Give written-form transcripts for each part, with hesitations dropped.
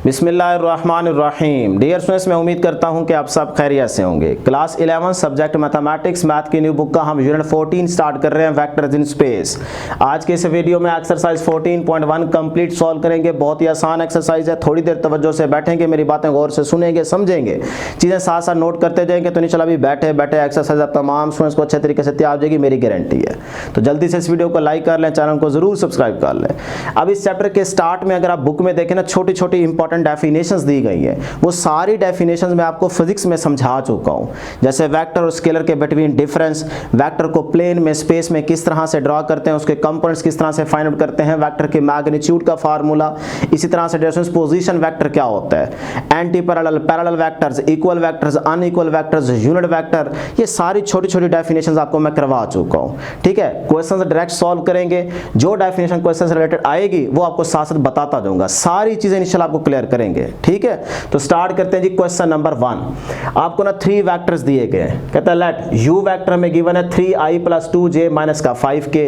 बिस्मिल्लाहिर्रहमानिर्रहीम। Dear students, मैं उम्मीद करता हूं कि आप सब खैरियत से होंगे। क्लास 11 सब्जेक्ट मैथमेटिक्स मैथ की न्यू बुक का हम यूनिट 14 स्टार्ट कर रहे हैं, वेक्टर्स इन स्पेस। आज के इस वीडियो में एक्सरसाइज 14.1 कंप्लीट सॉल्व करेंगे। बहुत ही आसान एक्सरसाइज है, थोड़ी देर तवज्जो से बैठेंगे, मेरी बातें गौर से सुनेंगे, समझेंगे, चीज़ें साथ साथ नोट करते जाएंगे तो इंशाल्लाह अभी बैठे बैठे एक्सरसाइज आप तमाम स्टूडेंट्स को अच्छे तरीके से तैयार हो जाएगी, मेरी गारंटी है। तो जल्दी से इस वीडियो को लाइक कर लें, चैनल को जरूर सब्सक्राइब कर लें। अब इस चैप्टर के स्टार्ट में अगर आप बुक में देखें ना, छोटी छोटी इंपॉर्टेंट डेफिनेशंस दी गई है, वो सारी डेफिनेशंस मैं आपको फिजिक्स में समझा चुका हूं। जैसे वेक्टर और स्केलर के बिटवीन डिफरेंस, वेक्टर को प्लेन में स्पेस में किस तरह से ड्रॉ करते हैं, उसके कंपोनेंट्स किस तरह से फाइंड आउट करते हैं, वेक्टर के मैग्नीट्यूड का फार्मूला, इसी तरह से डिस्टेंस पोजीशन वेक्टर क्या होता है, anti parallel, parallel vectors, equal vectors, unequal vectors, unit vector, ये सारी छोटी छोटी डेफिनेशंस आपको मैं करवा चुका हूं। ठीक है, क्वेश्चंस डायरेक्ट सॉल्व करेंगे, जो डेफिनेशन क्वेश्चन से रिलेटेड आएगी वो आपको साथ साथ बताता जाऊंगा, सारी चीजें इंशाल्लाह आपको क्लियर करेंगे। ठीक है, तो स्टार्ट करते हैं जी। क्वेश्चन नंबर 1, आपको ना 3 वेक्टर्स दिए गए हैं। कहता है लेट u वेक्टर में गिवन है 3i + 2j - का 5k।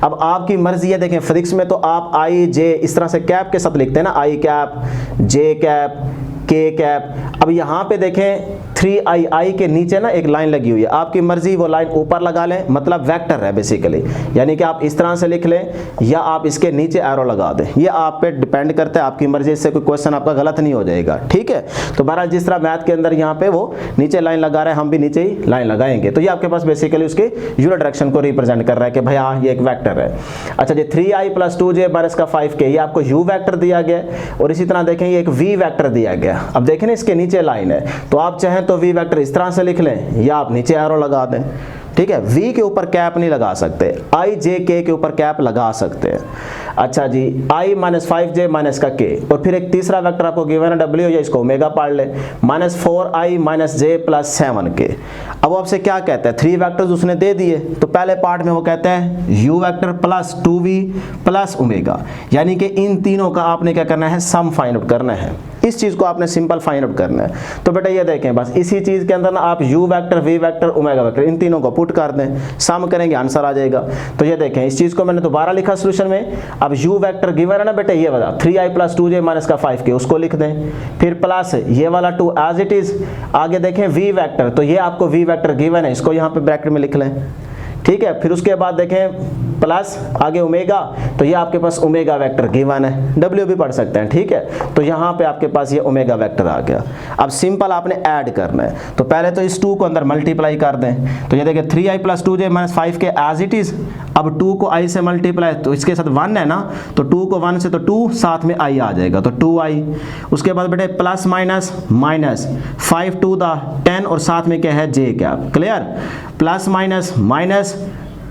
अब आपकी मर्जी है, देखें फिजिक्स में तो आप i j इस तरह से कैप के साथ लिखते हैं ना, i cap, j cap, k cap. अब यहाँ पे देखें 3i के नीचे ना एक लाइन लगी हुई है, आपकी मर्जी वो लाइन ऊपर लगा लें, मतलब वेक्टर है बेसिकली, यानी कि आप इस तरह से लिख लें या आप इसके नीचे एरो लगा दें, ये आप पे डिपेंड करता है, आपकी मर्जी। इससे कोई क्वेश्चन आपका गलत नहीं हो जाएगा। ठीक है, तो बहरहाल जिस तरह मैथ के अंदर यहाँ पे वो नीचे लाइन लगा रहे हैं, हम भी नीचे ही लाइन लगाएंगे, तो ये आपके पास बेसिकली उसके यूनिट डायरेक्शन को रिप्रेजेंट कर रहा है कि भाई हाँ ये एक वेक्टर है। अच्छा जी, 3i + 2j - का 5k, ये आपको u वेक्टर दिया गया, और इसी तरह देखें ये एक v वेक्टर दिया गया। अब देखें ना इसके नीचे लाइन है, तो आप चाहें तो v वेक्टर इस तरह से लिख लें या आप नीचे एरो लगा दें। ठीक है, v के ऊपर कैप नहीं लगा सकते, i j k के ऊपर कैप लगा सकते हैं। अच्छा जी, i - 5j - का k, और फिर एक तीसरा वेक्टर आपको गिवन है w, या इसको ओमेगा पढ़ ले, -4i - j + 7k। अब वो आपसे क्या कहता है, 3 वेक्टर्स उसने दे दिए, तो पहले पार्ट में वो कहता है u वेक्टर + 2v + ओमेगा, यानी कि इन तीनों का आपने क्या करना है, सम फाइंड आउट करना है। इस चीज को आपने सिंपल फाइंड आउट करना है। तो बेटा ये देखें, बस इसी चीज के अंदर ना आप u vector, v vector, omega vector, इन तीनों को पुट कर दें, सम करेंगे, आंसर आ जाएगा। तो ये देखें, इस चीज को मैंने दोबारा लिखा सॉल्यूशन में। अब u वेक्टर गिवन है ना बेटा, ये वाला 3i + 2j - का 5k, उसको लिख दें, फिर प्लस ये वाला 2 एज इट इज। आगे देखें v वेक्टर, तो ये आपको v वेक्टर गिवन है, इसको यहाँ पे ब्रैकेट में लिख लें। ठीक है, फिर उसके बाद देखें प्लस आगे ओमेगा, तो ये आपके पास ओमेगा वेक्टर गिवन है, w भी पढ़ सकते हैं। ठीक है, तो यहाँ पे आपके पास ये ओमेगा वेक्टर आ गया। अब सिंपल आपने ऐड करना है, तो पहले तो इस 2 को अंदर मल्टीप्लाई कर दें, तो ये देखिए 3i + 2j - 5k as it is. अब 2 को i से मल्टीप्लाई, तो इसके साथ 1 है ना, तो 2 को 1 से, तो 2 साथ में i आ जाएगा, तो 2i। उसके बाद बेटे plus minus minus 5 to the 10, और साथ में क्या है, j cap. Clear, plus minus minus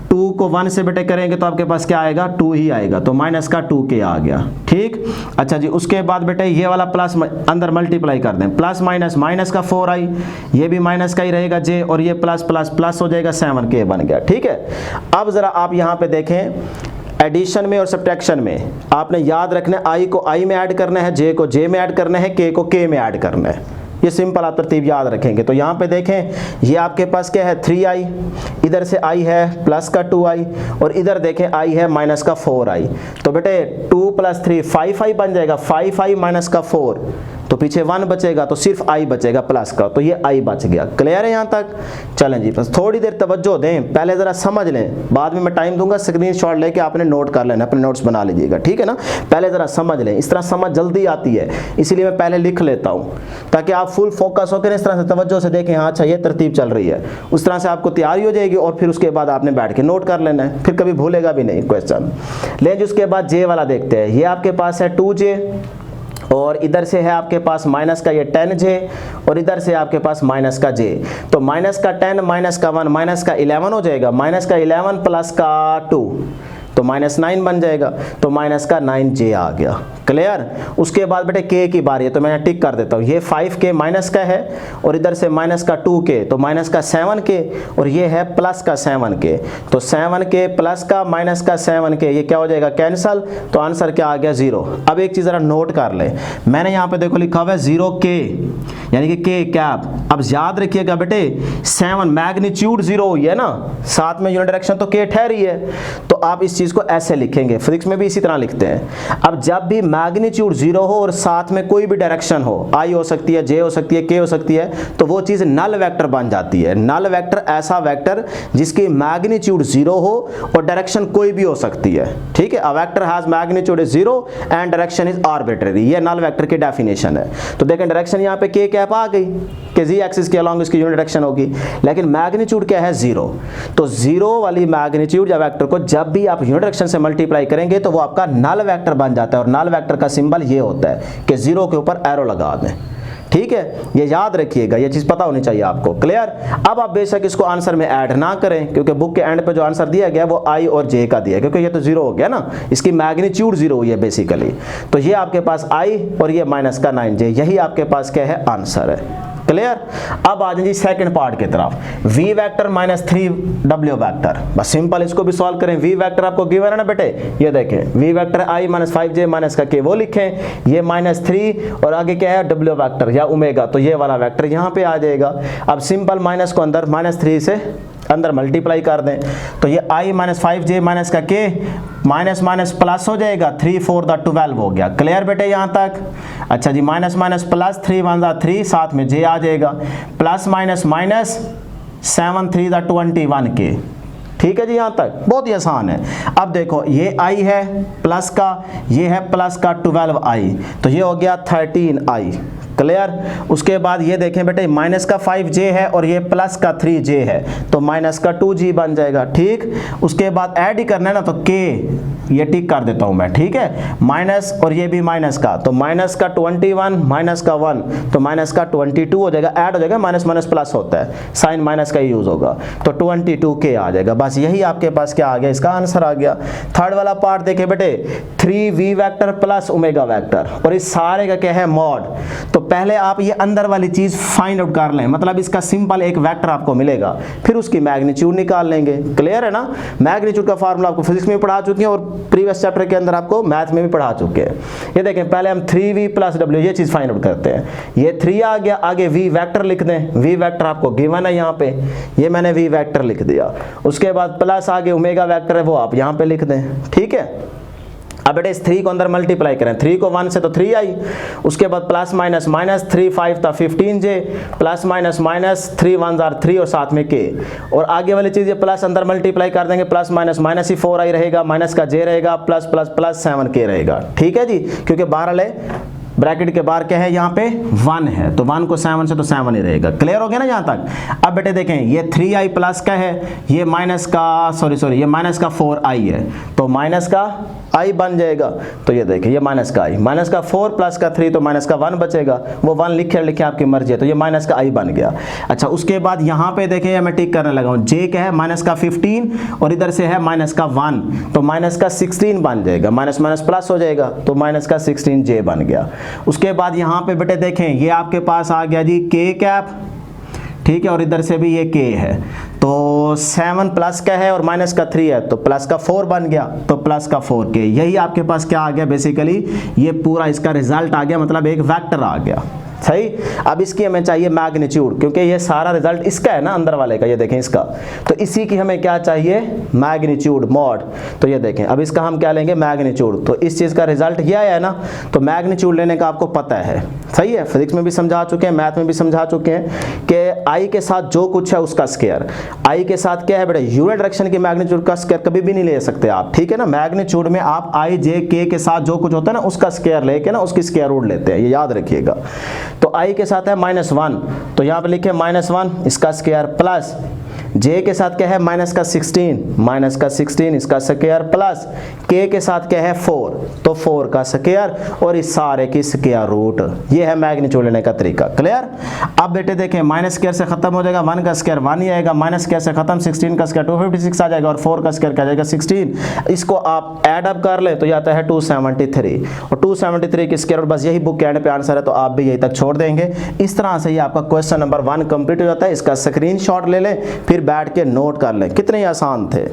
2 को 1 से बेटे करेंगे तो आपके पास क्या आएगा, 2 ही आएगा, तो माइनस का 2k आ गया। ठीक, अच्छा जी, उसके बाद बेटे ये वाला प्लस अंदर मल्टीप्लाई कर दें, प्लस माइनस माइनस का 4i, ये भी माइनस का ही रहेगा j, और ये प्लस प्लस प्लस हो जाएगा, 7k बन गया। ठीक है, अब जरा आप यहाँ पे देखें, एडिशन में और सब्ट्रैक्शन में आपने याद रखना है, i को i में ऐड करना है, j को j में ऐड करना है, k को k में ऐड करना है। ये सिंपल आप तरतीब याद रखेंगे। तो यहाँ पे देखें, ये आपके पास क्या है, 3i, इधर से i है प्लस का 2i, और इधर देखें i है माइनस का 4i। तो बेटे 2 + 3 5i बन जाएगा, 5i - का 4, तो पीछे 1 बचेगा, तो सिर्फ i बचेगा प्लस का, तो ये i बच गया। क्लियर है यहाँ तक? चलें जी, बस थोड़ी देर तवज्जो दें, पहले ज़रा समझ लें, बाद में मैं टाइम दूंगा, स्क्रीनशॉट लेके आपने नोट कर लेना, अपने नोट्स बना लीजिएगा। ठीक है ना, पहले ज़रा समझ लें, इस तरह समझ जल्दी आती है, इसीलिए मैं पहले लिख लेता हूँ, ताकि आप फुल फोकस होकर इस तरह से तवज्जो से देखें, हाँ अच्छा ये तरतीब चल रही है, उस तरह से आपको तैयारी हो जाएगी, और फिर उसके बाद आपने बैठ के नोट कर लेना है, फिर कभी भूलेगा भी नहीं क्वेश्चन। लेकिन उसके बाद j वाला देखते हैं, ये आपके पास है 2j, और इधर से है आपके पास माइनस का ये 10j, और इधर से आपके पास माइनस का j, तो माइनस का 10 माइनस का 1 माइनस का 11 हो जाएगा, माइनस का 11 प्लस का 2, तो -9 बन जाएगा, तो माइनस का 9j आ गया। क्लियर, उसके बाद बेटे k की बारी है, तो मैं टिक कर देता हूँ, ये 5k माइनस का है, और इधर से माइनस का 2k, तो माइनस का 7k, और ये है प्लस का 7k, तो 7k प्लस का माइनस का 7k, ये क्या हो जाएगा, कैंसल, तो आंसर क्या आ गया, 0। अब एक चीज़ ज़रा नोट कर ले, मैंने यहाँ पे देखो लिखा हुआ है 0k, यानी कि k कैप, अब याद रखिएगा बेटे 7 मैग्नीट्यूड 0 हुई है ना, साथ में यूनिट डायरेक्शन तो के ठहरी है, तो आप इस चीज को ऐसे लिखेंगे, फिजिक्स में भी इसी तरह लिखते हैं। अब जब भी मैग्नीट्यूड 0 हो और साथ में कोई भी डायरेक्शन हो, आई हो सकती है, जे हो सकती है, के हो सकती है, तो वो चीज नल वेक्टर बन जाती है। नल वेक्टर ऐसा वेक्टर जिसकी मैग्नीट्यूड 0 हो और डायरेक्शन कोई भी हो सकती है, ठीक है। A vector has magnitude 0 and direction is arbitrary, ये नल वेक्टर की डेफिनेशन है। तो देखें डायरेक्शन यहाँ पे के कैप आ गई कि जी एक्सिस के अलॉन्ग इसकी यूनिट डायरेक्शन होगी, लेकिन मैग्नीट्यूड क्या है 0। तो 0 वाली मैग्नीट्यूड या वेक्टर को जब भी आप यूनिट डायरेक्शन से मल्टीप्लाई करेंगे तो वो आपका नल वेक्टर बन जाता है, और नल वेक्टर का सिंबल ये होता है कि 0 के ऊपर एरो लगा दें, ठीक है। ये याद रखिएगा, ये चीज पता होनी चाहिए आपको, क्लियर। अब आप बेशक इसको आंसर में ऐड ना करें, क्योंकि बुक के एंड पे जो आंसर दिया गया वो आई और जे का दिया है, क्योंकि ये तो 0 हो गया ना, इसकी मैग्नीट्यूड 0 हुई है बेसिकली। तो ये आपके पास आई और ये माइनस का 9j, यही आपके पास क्या है, आंसर है, क्लियर। अब आ जाइए सेकंड पार्ट की तरफ, v vector minus 3w vector. बस सिंपल इसको भी सॉल्व करें। v वेक्टर आपको गिवन है ना बेटे, ये देखें v vector i minus 5j minus का k, वो लिखें, ये माइनस 3 और आगे क्या है w वेक्टर या ओमेगा, तो ये वाला वेक्टर यहाँ पे आ जाएगा। अब सिंपल माइनस को अंदर माइनस 3 से अंदर मल्टीप्लाई कर दें, तो ये i माइनस 5j माइनस का k माइनस माइनस प्लस हो जाएगा, 3 4 12 हो गया, क्लियर बेटे यहाँ तक। अच्छा जी, माइनस माइनस प्लस, 3 1 3, साथ में j आ जाएगा, प्लस माइनस माइनस, 7 3 21 के, ठीक है जी। यहाँ तक बहुत ही आसान है। अब देखो ये i है प्लस का, ये है प्लस का 12i, तो ये हो गया 13i, क्लियर। उसके बाद ये देखें बेटे माइनस का 5j है और ये प्लस का 3j है, तो माइनस का 2g बन जाएगा, ठीक। उसके बाद ऐड ही करना है ना, तो k ये टिक कर देता हूं मैं, ठीक है, माइनस और ये भी माइनस का, तो माइनस का 21 माइनस का 1, तो माइनस का 22 हो जाएगा, ऐड हो जाएगा, माइनस माइनस प्लस होता है, साइन माइनस का यूज होगा, तो 22k आ जाएगा। बस यही आपके पास क्या आ गया, इसका आंसर आ गया। थर्ड वाला पार्ट देखे बेटे, 3v vector plus omega vector, और इस सारे का क्या है, मॉड। तो पहले आप ये अंदर वाली चीज फाइंड आउट कर लें, मतलब इसका सिंपल एक वेक्टर आपको मिलेगा, फिर उसकी मैग्नीट्यूड निकाल लेंगे, क्लियर है ना। मैग्नीट्यूड का फार्मूला आपको फिजिक्स में पढ़ा चुके हैं और प्रीवियस चैप्टर के अंदर आपको मैथ में भी पढ़ा चुके हैं। ये देखें पहले हम 3v प्लस w ये चीज फाइंड आउट करते हैं, ये 3 आ गया, आगे v वेक्टर लिख दें, v वेक्टर आपको गिवन है यहाँ पे, ये मैंने v वेक्टर लिख दिया। उसके बाद प्लस आगे ओमेगा वेक्टर है, वो आप यहाँ पे लिख दें, ठीक है। अब बेटे इस 3 को अंदर मल्टीप्लाई करें, 3 को 1 से तो 3 आई, उसके बाद प्लस माइनस माइनस 3 5 था 15j, प्लस माइनस माइनस 3 1 3 और साथ में k, और आगे वाली चीज ये प्लस अंदर मल्टीप्लाई कर देंगे, प्लस माइनस माइनस ही 4i रहेगा, माइनस का j रहेगा, प्लस प्लस प्लस 7k रहेगा, ठीक है जी। क्योंकि बाहर वाले ब्रैकेट के बाहर क्या है, यहाँ पे 1 है, तो 1 को 7 से तो 7 ही रहेगा, क्लियर हो गया ना यहाँ तक। अब बेटे देखें ये 3i प्लस का है, ये माइनस का सॉरी ये माइनस का 4i है, तो माइनस का i बन जाएगा। तो ये देखिए ये माइनस का i, माइनस का 4 प्लस का 3, तो माइनस का 1 बचेगा, वो 1 लिखे आपकी मर्जी है, तो ये माइनस का i बन गया। अच्छा उसके बाद यहाँ पे देखिए मैं टिक करने लगा हूँ, j क्या है, माइनस का 15 और इधर से है माइनस का 1, तो माइनस का 16 बन जाएगा, माइनस माइनस प्लस हो जाएगा, तो माइनस का 16j बन गया। उसके बाद यहाँ पे बेटे देखें ये आपके पास आ गया जी k कैप, ठीक है, और इधर से भी ये k है, तो 7 प्लस का है और माइनस का 3 है, तो प्लस का 4 बन गया, तो प्लस का 4k, यही आपके पास क्या आ गया, बेसिकली ये पूरा इसका रिजल्ट आ गया, मतलब एक वेक्टर आ गया, सही। अब इसकी हमें चाहिए मैग्नीट्यूड, क्योंकि ये सारा रिजल्ट इसका है ना, अंदर वाले का, ये देखें इसका, तो इसी की हमें क्या चाहिए, मैग्नीट्यूड मॉड। तो ये देखें अब इसका हम क्या लेंगे, मैग्नीट्यूड, तो इस चीज का रिजल्ट ये आया है ना, तो मैग्नीट्यूड लेने का आपको पता है, सही है। फिजिक्स में भी समझा चुके हैं, मैथ में भी समझा चुके हैं कि आई के साथ जो कुछ है उसका स्क्वायर, आई के साथ क्या है बेटा, यूनिट डायरेक्शन की मैग्नीट्यूड का स्क्वायर कभी भी नहीं ले सकते आप, ठीक है ना। मैग्नीट्यूड में आप आई जे के के साथ जो कुछ होता है ना उसका स्क्वायर लेके ना उसकी स्क्वायर रूट लेते हैं, ये याद रखिएगा। तो i के साथ है -1, तो यहाँ पे लिखे -1 इसका स्क्वायर, प्लस j के साथ क्या है, माइनस का 16 इसका स्क्वायर, प्लस k के साथ क्या है 4, तो 4 का स्क्वायर, और इस सारे की स्क्वायर रूट। ये है मैग्नीट्यूड लेने का तरीका, क्लियर। अब बेटे देखें माइनस स्क्वायर से खत्म हो जाएगा, 1 का स्क्वायर 1 ही आएगा, माइनस स्क्वायर से खत्म, 16 का स्क्वायर 256 आ जाएगा, और 4 का स्क्वायर क्या जाएगा 16। इसको आप ऐड अप कर ले तो आता है 273, और 273 की स्क्वायर रूट, बस यही बुक के एंड पे आंसर है, तो आप भी यही तक छोड़ देंगे। इस तरह से ही आपका क्वेश्चन नंबर 1 कंप्लीट हो जाता है। इसका स्क्रीनशॉट ले लें, फिर बैठ के नोट कर लें, कितने आसान थे।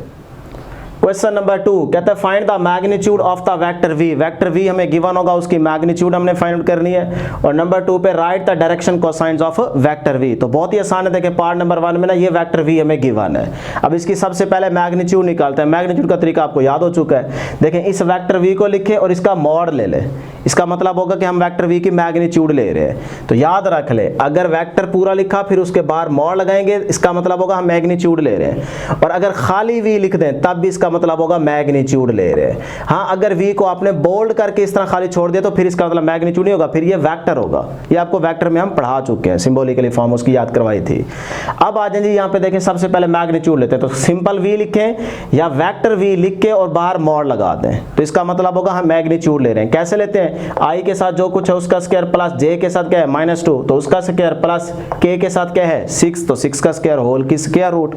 क्वेश्चन नंबर 2 कहता है find the magnitude of the vector v। Vector v हमें गिवन होगा, उसकी मैग्नीट्यूड हमने फाइंड आउट करनी है। और नंबर 2 पे right the direction cosines of vector v। तो बहुत ही आसान है, देखें पार्ट नंबर 1 में ना ये वेक्टर v हमें गिवन है। अब इसकी सबसे पहले मैग्नीट्यूड निकालते हैं। मैग्नीट्यूड का तरीका आपको याद हो चुका है। देखें इस वेक्टर v को लिखे और इसका मॉड ले ले, इसका मतलब होगा कि हम वेक्टर v की मैग्नीट्यूड ले रहे हैं। तो याद रख ले, अगर वेक्टर पूरा लिखा फिर उसके बाहर मॉड लगाएंगे, इसका मतलब होगा हम मैग्नीट्यूड ले रहे हैं। और अगर खाली v लिख दें तब भी इसका मतलब होगा मैग्नीट्यूड ले रहे हैं। हाँ, अगर v को आपने बोल्ड करके इस तरह खाली छोड़ दिया तो फिर इसका मतलब मैग्नीट्यूड नहीं होगा, फिर ये वेक्टर होगा। ये आपको वेक्टर में हम पढ़ा चुके हैं, सिंबॉलिकली फॉर्म उसकी याद करवाई थी। अब आ जाइए यहाँ पे देखें, सबसे पहले मैग्नीट्यूड लेते हैं। तो सिंपल v लिखें या वेक्टर v लिख के और बाहर मॉड लगा दें, तो इसका मतलब होगा हम मैग्नीट्यूड ले रहे हैं। कैसे लेते हैं? i के साथ जो कुछ है उसका स्क्वायर प्लस j के साथ क्या है -2, तो उसका स्क्वायर प्लस k के साथ क्या है 6, तो 6 का स्क्वायर होल की स्क्वायर रूट।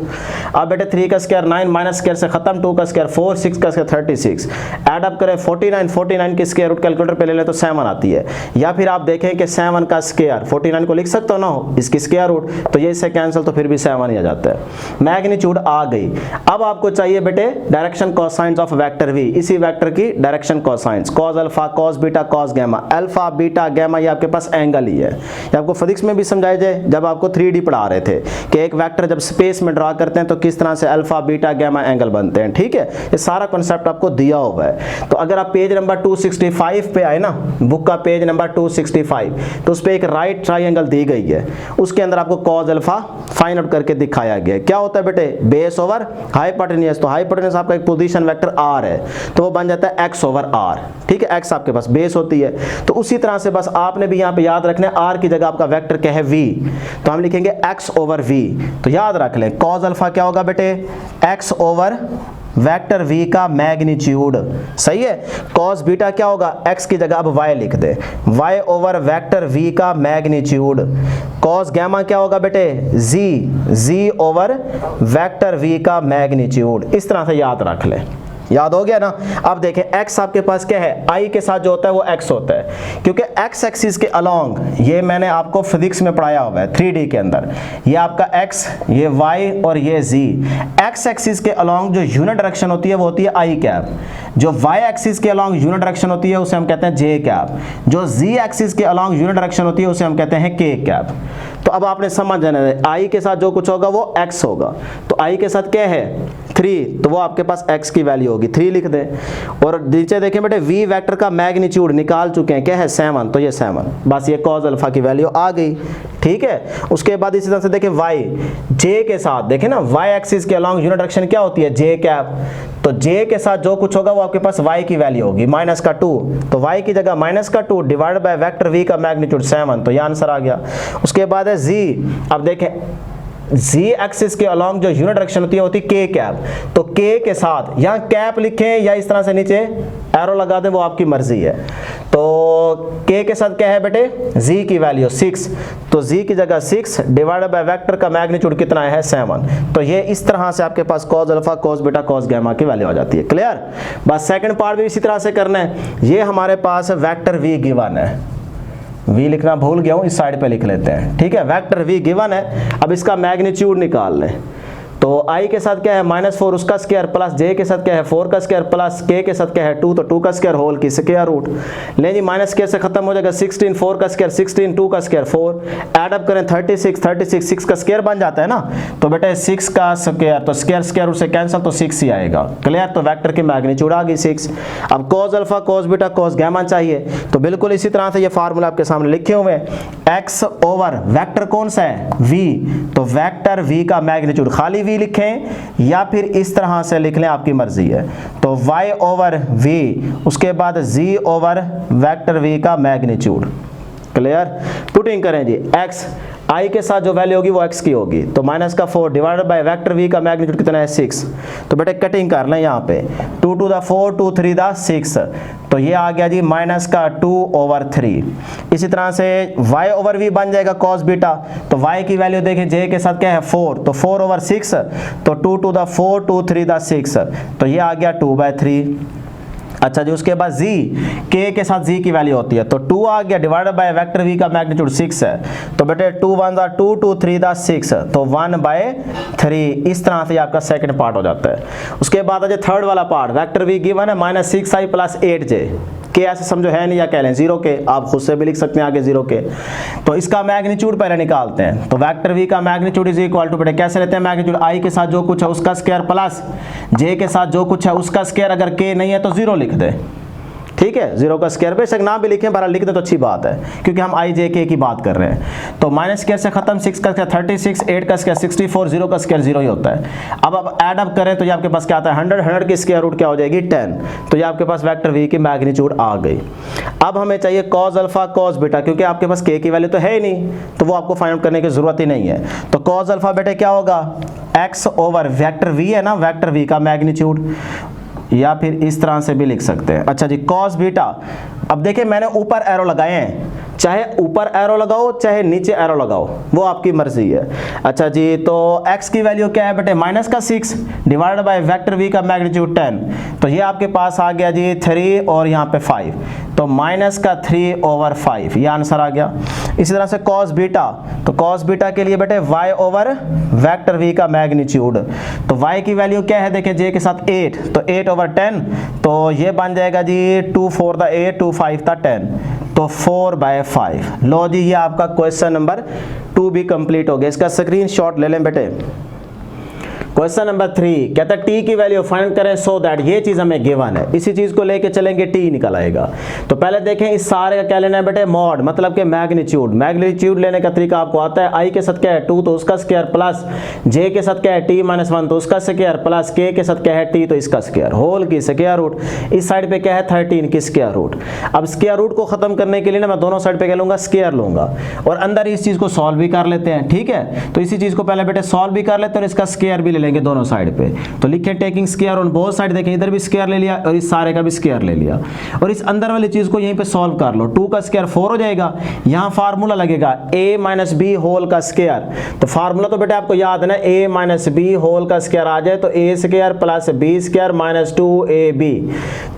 अब बेटे 3 का स्क्वायर 9, माइनस स्क्वायर से खत्म, 2 का स्क्वायर 4, 6 का स्क्वायर 36। ऐड अप करें 49, 49 की स्क्वायर रूट कैलकुलेटर पे ले ले तो 7 आती है। या फिर आप देखें कि 7 का स्क्वायर 49 को लिख सकते हो ना, इसकी स्क्वायर रूट, तो ये इससे कैंसिल, तो फिर भी 7 ही आ जाता है। मैग्नीट्यूड आ गई। अब आपको चाहिए बेटे direction cosines of vector v। इसी वेक्टर की direction cosines, cos alpha, cos beta, cos gamma. Alpha beta gamma ये आपके पास एंगल ही है। ये आपको फिजिक्स में भी समझाया जाए जब आपको 3D पढ़ा रहे थे कि एक वेक्टर जब स्पेस में ड्रा करते हैं तो किस तरह से अल्फा बीटा गैमा एंगल बनते हैं। ठीक है, ये सारा कॉन्सेप्ट आपको दिया हुआ है। तो अगर आप पेज नंबर 265 पे आए ना, बुक का पेज नंबर 265, तो उस पे एक राइट ट्राइंगल दी गई है, उसके अंदर आपको कॉस अल्फा फाइंड आउट करके दिखाया गया है। क्या होता है बेटे? Base over hypotenuse. तो हाइपोटेन्यूज आपका एक पोजीशन वेक्टर r है, तो वो बन जाता है x ओवर r। ठीक है, x आपके पास बेस होती है। तो उसी तरह से बस आपने भी यहाँ पे याद रखना है, r की जगह आपका वेक्टर क्या है v, तो हम लिखेंगे x ओवर v। तो याद रख लें कॉस अल्फा क्या होगा बेटे? x ओवर वेक्टर v का मैग्नीट्यूड। सही है। कॉस बीटा क्या होगा? x की जगह अब y लिख दे, y ओवर वेक्टर v का मैग्नीट्यूड। कॉस गैमा क्या होगा बेटे? z ओवर वेक्टर v का मैग्नीट्यूड। इस तरह से याद रख ले। याद हो गया ना? अब देखें x आपके पास क्या है? i के साथ जो होता है वो x होता है, क्योंकि x एक्सिस के अलोंग, ये मैंने आपको फिजिक्स में पढ़ाया हुआ है 3D के अंदर, ये आपका x, ये y और ये z। x एक्सिस के अलोंग जो यूनिट डायरेक्शन होती है वो होती है i कैप। जो y एक्सिस के अलोंग यूनिट डायरेक्शन होती है उसे हम कहते हैं j कैप। जो z एक्सिस के अलोंग यूनिट डायरेक्शन होती है उसे हम कहते हैं k कैप। तो अब आपने समझ जाना है, i के साथ जो कुछ होगा वो x होगा। तो i के साथ क्या है? 3, तो वो आपके पास x की वैल्यू होगी, 3 लिख दें। और नीचे देखें बेटे v वेक्टर का मैग्नीट्यूड निकाल चुके हैं, क्या है? 7, तो ये 7, बस ये कॉस अल्फा की वैल्यू आ गई। ठीक है, उसके बाद इसी तरह से देखें y, j के साथ देखें ना, y एक्सिस के अलोंग यूनिट डायरेक्शन क्या होती है? j cap. तो j के साथ जो कुछ होगा वो आपके पास y की वैल्यू होगी -2, तो y की जगह -2 डिवाइडेड बाय वेक्टर v का मैग्नीट्यूड 7, तो ये आंसर आ गया। उसके बाद है z। अब देखें z एक्सिस के अलोंग जो यूनिट डायरेक्शन होती है होती है k कैप। तो k के साथ यहाँ कैप लिखें या इस तरह से नीचे एरो लगा दें, वो आपकी मर्जी है। तो k के साथ क्या है बेटे? z की वैल्यू 6, तो z की जगह 6 डिवाइडेड बाय वेक्टर का मैग्नीट्यूड कितना है? 7। तो ये इस तरह से आपके पास cos alpha, cos beta, cos gamma की वैल्यू आ जाती है। क्लियर? बस सेकंड पार्ट भी इसी तरह से करना है। ये हमारे पास वेक्टर v गिवन है, v लिखना भूल गया हूं, इस साइड पे लिख लेते हैं। ठीक है, वेक्टर v गिवन है। अब इसका मैग्नीट्यूड निकाल लें। तो i के साथ क्या है? -4, उसका स्क्वायर प्लस j के साथ क्या है? 4 का स्क्वायर प्लस k के साथ क्या है? 2, तो 2 का स्क्वायर होल की स्क्वायर रूट। ले जी, माइनस स्क्वायर से खत्म हो जाएगा 16, 4 का स्क्वायर 16, 2 का स्क्वायर 4। ऐड अप करें 36, 36 6 का स्क्वायर बन जाता है ना, तो बेटे 6 का स्क्वायर, तो स्क्वायर रूट से कैंसिल, तो 6 ही आएगा। क्लियर? तो वेक्टर की मैग्नीट्यूड आ गई 6। अब cos alpha, cos beta, cos gamma चाहिए, तो बिल्कुल इसी तरह से ये फार्मूला आपके सामने लिखे हुए हैं। x ओवर वेक्टर कौन सा है? v, तो वेक्टर v का मैग्नीट्यूड खाली v लिखें या फिर इस तरह से लिख लें, आपकी मर्जी है। तो y ओवर v, उसके बाद z ओवर वेक्टर v का मैग्नीट्यूड। क्लियर? पुटिंग करें जी, x i के साथ जो वैल्यू होगी वो x की होगी, तो -4 डिवाइडेड बाय वेक्टर v का मैग्नीट्यूड कितना है? 6। तो बेटे कटिंग कर लें यहाँ पे, 2 to the 4, 2 3 the 6, तो ये आ गया जी -2/3। इसी तरह से y ओवर v बन जाएगा cos बीटा, तो y की वैल्यू देखें j के साथ क्या है? 4, तो 4/6, तो 2 to the 4, 2 3 the 6, तो ये आ गया 2/3। अच्छा जी, उसके बाद जी, के के साथ जी की वैल्यू होती है, तो 2 आ गया डिवाइडेड बाय वेक्टर वी का मैग्नीट्यूड 6 है, तो बेटे 2 1 2 2 3 6, तो 1/3। इस तरह से आपका सेकंड पार्ट हो जाता है। उसके बाद आ जाए थर्ड वाला पार्ट, वेक्टर वी गिवन है -6i + 8j, के ऐसे समझो है नहीं, या कह लें 0 के, आप खुद से भी लिख सकते हैं आगे 0 के। तो इसका मैग्नीट्यूड पहले निकालते हैं, तो वेक्टर वी का मैग्नीट्यूड इज इक्वल टू, बेटे कैसे लेते हैं मैग्नीट्यूड, i के साथ जो कुछ है उसका स्क्वायर प्लस j के साथ जो कुछ है उसका स्क्वायर, अगर k नहीं है तो 0 लिख दे, ठीक है, 0 का स्क्वायर, बेशक ना भी लिखें, बहरहाल लिख दे तो अच्छी बात है, क्योंकि हम i j k की बात कर रहे हैं। तो माइनस स्क्वायर से खत्म, 6 का स्क्वायर 36, 8 का स्क्वायर 64, 0 का स्क्वायर 0 ही होता है। अब ऐड अप करें तो ये आपके पास क्या आता है 100, 100 की स्क्वायर रूट क्या हो जाएगी 10, तो ये आपके पास वेक्टर v की मैग्नीट्यूड आ गई। अब हमें चाहिए कॉस अल्फा कॉस बीटा, क्योंकि आपके पास k की वैल्यू तो है ही नहीं, तो वो आपको फाइंड आउट करने की जरूरत ही नहीं है। तो कॉस अल्फा बेटे क्या होगा, x ओवर वेक्टर v है ना, वेक्टर v का मैग्नीट्यूड, या फिर इस तरह से भी लिख सकते हैं। अच्छा जी, कॉस बीटा, अब देखिए मैंने ऊपर एरो लगाए हैं, चाहे ऊपर एरो लगाओ चाहे नीचे एरो लगाओ, वो आपकी मर्जी है। अच्छा जी, तो x की वैल्यू क्या है बेटे -6 डिवाइडेड बाय वेक्टर v का मैग्नीट्यूड 10, तो ये आपके पास आ गया जी 3 और यहाँ पे 5, तो -3/5, ये आंसर आ गया। इसी तरह से कॉस बीटा, तो कॉस बीटा के लिए बेटे y ओवर वेक्टर v का मैग्नीट्यूड, तो y की वैल्यू क्या है, देखिए j के साथ 8, तो 8/10, तो ये बन जाएगा जी 2 4 8 2 5 10, तो 4/5। लो जी, ये आपका क्वेश्चन नंबर 2 भी कंप्लीट हो गया। इसका स्क्रीनशॉट ले लें बेटे। क्वेश्चन नंबर 3 कहता है टी की वैल्यू फाइंड करें सो दैट, ये चीज हमें गिवन है, इसी चीज को लेके चलेंगे, टी निकल आएगा। तो पहले देखें इस सारे का क्या लेना है बेटे, मॉड, मतलब कि मैग्नीट्यूड। मैग्नीट्यूड लेने का तरीका आपको आता है, आई के साथ क्या है 2, तो उसका स्क्वायर, प्लस जे के साथ क्या है t-1, तो उसका स्क्वायर, प्लस के के साथ क्या है t, तो इसका स्क्वायर, होल की स्क्वायर रूट, इस साइड पे क्या है 13 की स्क्वायर रूट। अब स्क्वायर रूट को खत्म करने के लिए ना मैं दोनों साइड पे क्या लूंगा, स्क्वायर लूंगा, और अंदर इस चीज को सॉल्व भी कर लेते हैं, ठीक है। तो इसी चीज को पहले बेटे सॉल्व भी कर लेते हैं और इसका स्क्वायर भी ले लेंगे दोनों साइड पे। तो लिखे taking square on both side, देखें इधर भी स्क्वायर ले लिया और इस सारे का भी स्क्वायर ले लिया, और इस अंदर वाली चीज को यहीं पे सॉल्व कर लो। 2 का स्क्वायर 4 हो जाएगा, यहां फार्मूला लगेगा a माइनस बी होल का स्क्वायर, तो फार्मूला तो बेटे आपको याद है ना, a माइनस बी होल का स्क्वायर आ जाए तो a square plus b square minus 2ab,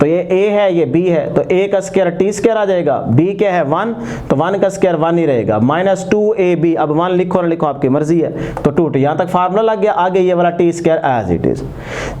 तो ये a है ये b है, तो a का स्क्वायर t स्क्वायर आ जाएगा, b क्या है 1, तो 1 का स्क्वायर 1 ही रहेगा, माइनस 2ab, अब 1 लिखो ना लिखो आपकी मर्जी है, तो 2 यहां तक फार्मूला लग गया, आगे ये वाला t square as it is.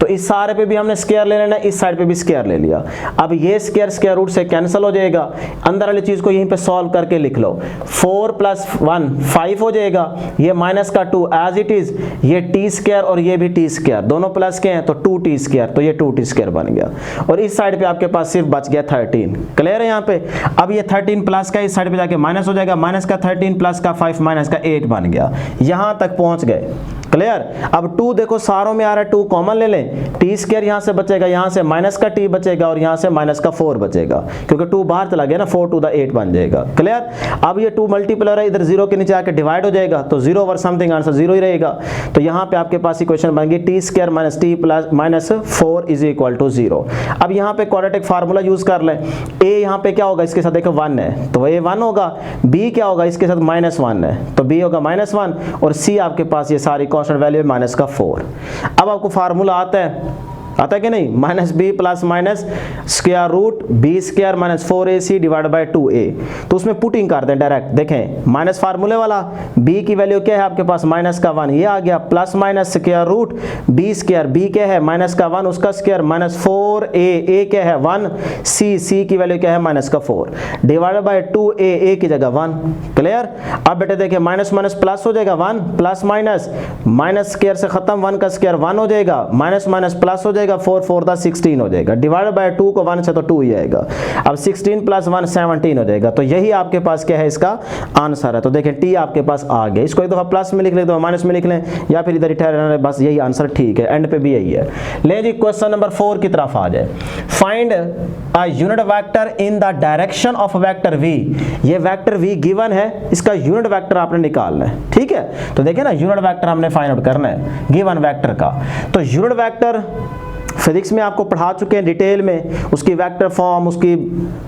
तो इस सारे पे भी हमने स्क्वायर ले लेना, इस साइड पे भी स्क्वायर ले लिया। अब ये स्क्वायर स्क्वायर रूट से कैंसिल हो जाएगा, अंदर वाली चीज को यहीं पे सॉल्व करके लिख लो, 4 + 1 5 हो जाएगा, ये माइनस का 2 एज इट इज, ये टी स्क्वायर और ये भी टी स्क्वायर, दोनों प्लस के हैं तो 2t स्क्वायर, तो ये 2t स्क्वायर बन गया, और इस साइड पे आपके पास सिर्फ बच गया 13। क्लियर है यहाँ पे। अब ये 13 प्लस का इस साइड पे जाके माइनस हो जाएगा, माइनस का 13 प्लस का 5 माइनस का 8 बन गया, यहां तक पहुंच गए। क्लियर। अब 2 देखो सारों में आ रहा है, 2 कॉमन ले लें, टी स्क्वायर यहां से बचेगा, यहां से माइनस का t बचेगा और यहां से माइनस का 4 बचेगा, क्योंकि 2 बाहर चला गया ना, 4 to the 8 बन जाएगा। क्लियर। अब ये 2 मल्टीप्लाई है, इधर 0 के नीचे आके डिवाइड हो जाएगा, तो 0 ओवर समथिंग आंसर 0 ही रहेगा। तो यहां पे आपके पास इक्वेशन बन गई T square minus T plus minus 4 is equal to 0। अब यहां पे क्वाड्रेटिक फार्मूला यूज कर लें, a यहां पे क्या होगा, इसके साथ देखो 1 है तो a 1 होगा, b क्या होगा, इसके साथ -1 है तो b होगा -1, और c आपके पास ये सारी कांस्टेंट वैल्यू है -4। अब आपको फार्मूला आता है कि नहीं, minus B plus minus square root B square minus 4ac divide by 2a, तो उसमें पुटिंग कर दें डायरेक्ट। देखें माइनस फार्मूले वाला, b की वैल्यू क्या है आपके पास माइनस का 1, ये आ गया, plus minus square root B square, b क्या है माइनस का 1 उसका स्क्वायर माइनस 4a क्या है 1, c की वैल्यू क्या है माइनस का 4 डिवाइड बाई 2a की जगह 1। क्लियर। अब बेटे देखिए माइनस माइनस प्लस हो जाएगा 1 प्लस माइनस, माइनस स्क्वायर से खत्म, 1 का स्क्वायर 1 हो जाएगा, माइनस माइनस प्लस हो जाएगा, 4 4 16 हो जाएगा, डिवाइड बाय 2 को 1 से तो 2 ही आएगा। अब 16 प्लस 1 17 हो जाएगा, तो यही आपके पास क्या है इसका आंसर है। तो देखें टी आपके पास आ गया, इसको एक दफा प्लस में लिख लें, एक दफा माइनस में लिख लें, या फिर इधर ही ठहरना, बस यही आंसर ठीक है, एंड पे भी यही है। ले जी क्वेश्चन नंबर 4 की तरफ आ जाए। Find a unit vector in the direction of vector v। ये वेक्टर v गिवन है, इसका यूनिट वेक्टर आपने निकालना है, ठीक है। तो देखिए ना यूनिट वेक्टर हमने फाइंड आउट करना है गिवन वेक्टर का। तो यूनिट वेक्टर फिजिक्स में आपको पढ़ा चुके हैं डिटेल में, उसकी वेक्टर फॉर्म, उसकी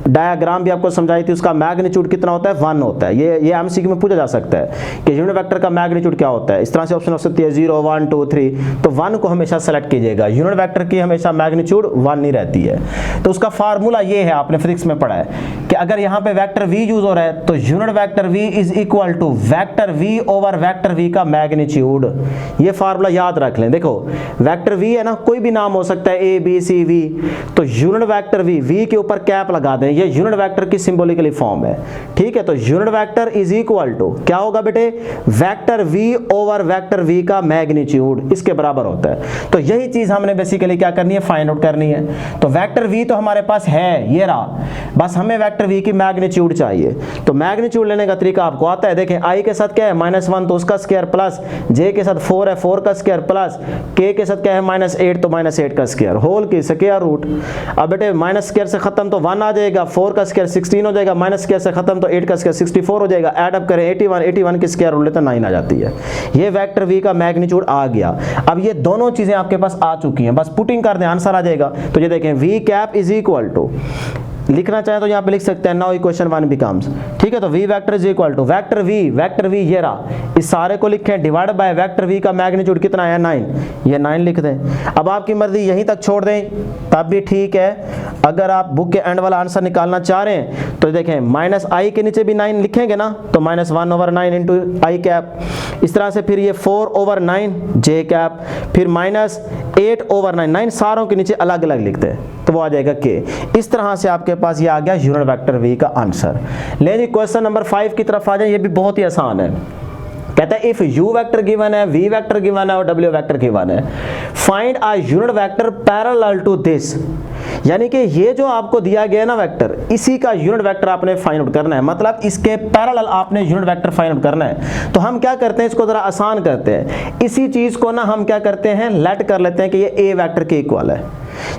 डायग्राम भी आपको समझाई थी। उसका मैग्नीट्यूड कितना होता है, 1 होता है। ये एमसीक्यू में पूछा जा सकता है कि यूनिट वेक्टर का मैग्नीट्यूड क्या होता है। इस तरह से ऑप्शन हो सकती है 0 1 2 3, तो 1 को हमेशा सेलेक्ट कीजिएगा। यूनिट वेक्टर की हमेशा मैग्नीट्यूड 1 नहीं रहती है। तो उसका फार्मूला ये है, आपने फिजिक्स में पढ़ा है कि अगर यहाँ पे वेक्टर v यूज हो रहा है तो unit vector v is equal to vector v over vector v का मैग्नीट्यूड। ये फार्मूला याद रख लें। देखो वेक्टर v है ना, कोई भी नाम हो सकता है a b c v, तो यूनिट वेक्टर v के ऊपर कैप लगा दें, ये यूनिट वेक्टर की सिंबॉलिकली फॉर्म है। ठीक है, तो unit vector is equal to क्या होगा बेटे, vector v over vector v का मैग्नीट्यूड, इसके बराबर होता है। तो यही चीज हमने बेसिकली क्या करनी है, फाइंड आउट करनी है। तो वेक्टर v तो हमारे पास है, ये रहा, बस हमें वेक्टर v की मैग्नीट्यूड चाहिए। तो मैग्नीट्यूड लेने का तरीका आपको आता है। देखें i के साथ क्या है -1 तो उसका स्क्वायर प्लस j के साथ 4 है 4 का स्क्वायर प्लस k के साथ क्या है -8 तो -8 का स्क्वायर होल की स्क्वायर रूट। अब बेटे माइनस स्क्वायर से खत्म तो 1 आ जाएगा, 4 का स्क्वायर 16 हो जाएगा, माइनस स्क्वायर से खत्म तो 8 का स्क्वायर 64 हो जाएगा। ऐड अप करें 81 की स्क्वायर रूट लेते 9 आ जाती है। ये वेक्टर v का मैग्नीट्यूड आ गया। अब ये दोनों चीजें आपके पास आ चुकी हैं, बस पुटिंग कर दें आंसर आ जाएगा। तो ये देखें v cap is equal to, लिखना चाहे तो यहाँ पे लिख सकते हैं, नाउ इक्वेशन 1 बिकम्स, ठीक है। तो v vector is equal to vector v ये रहा, इस सारे को लिखें डिवाइड बाय वेक्टर v का मैग्नीट्यूड कितना है 9, ये 9 लिख दें। अब आपकी मर्जी यहीं तक छोड़ दें तब भी ठीक है। अगर आप बुक के एंड वाला आंसर निकालना चाह रहे हैं तो देखें -i के नीचे भी 9 लिखेंगे ना, तो -1/9 इंटू i कैप, इस तरह से फिर ये 4/9 j कैप, फिर -8/9, 9 सारों के नीचे अलग अलग लिखते हैं तो वो आ जाएगा k। इस तरह से आपके पास ये आ गया यूनिट वेक्टर v का आंसर। ले जी क्वेश्चन नंबर 5 की तरफ आ जाए, ये भी बहुत ही आसान है। कहता है इफ u वेक्टर गिवन है, v वेक्टर गिवन है और w वेक्टर गिवन है, find a unit vector parallel to this. यानी कि ये जो आपको दिया गया ना वेक्टर, इसी का यूनिट वेक्टर आपने फाइंड आउट करना है, मतलब इसके पैरेलल आपने यूनिट वेक्टर फाइंड आउट करना है। तो हम क्या करते हैं, इसको जरा आसान करते हैं। इसी चीज को ना हम क्या करते हैं, लेट कर लेते हैं कि ये a वेक्टर के इक्वल है।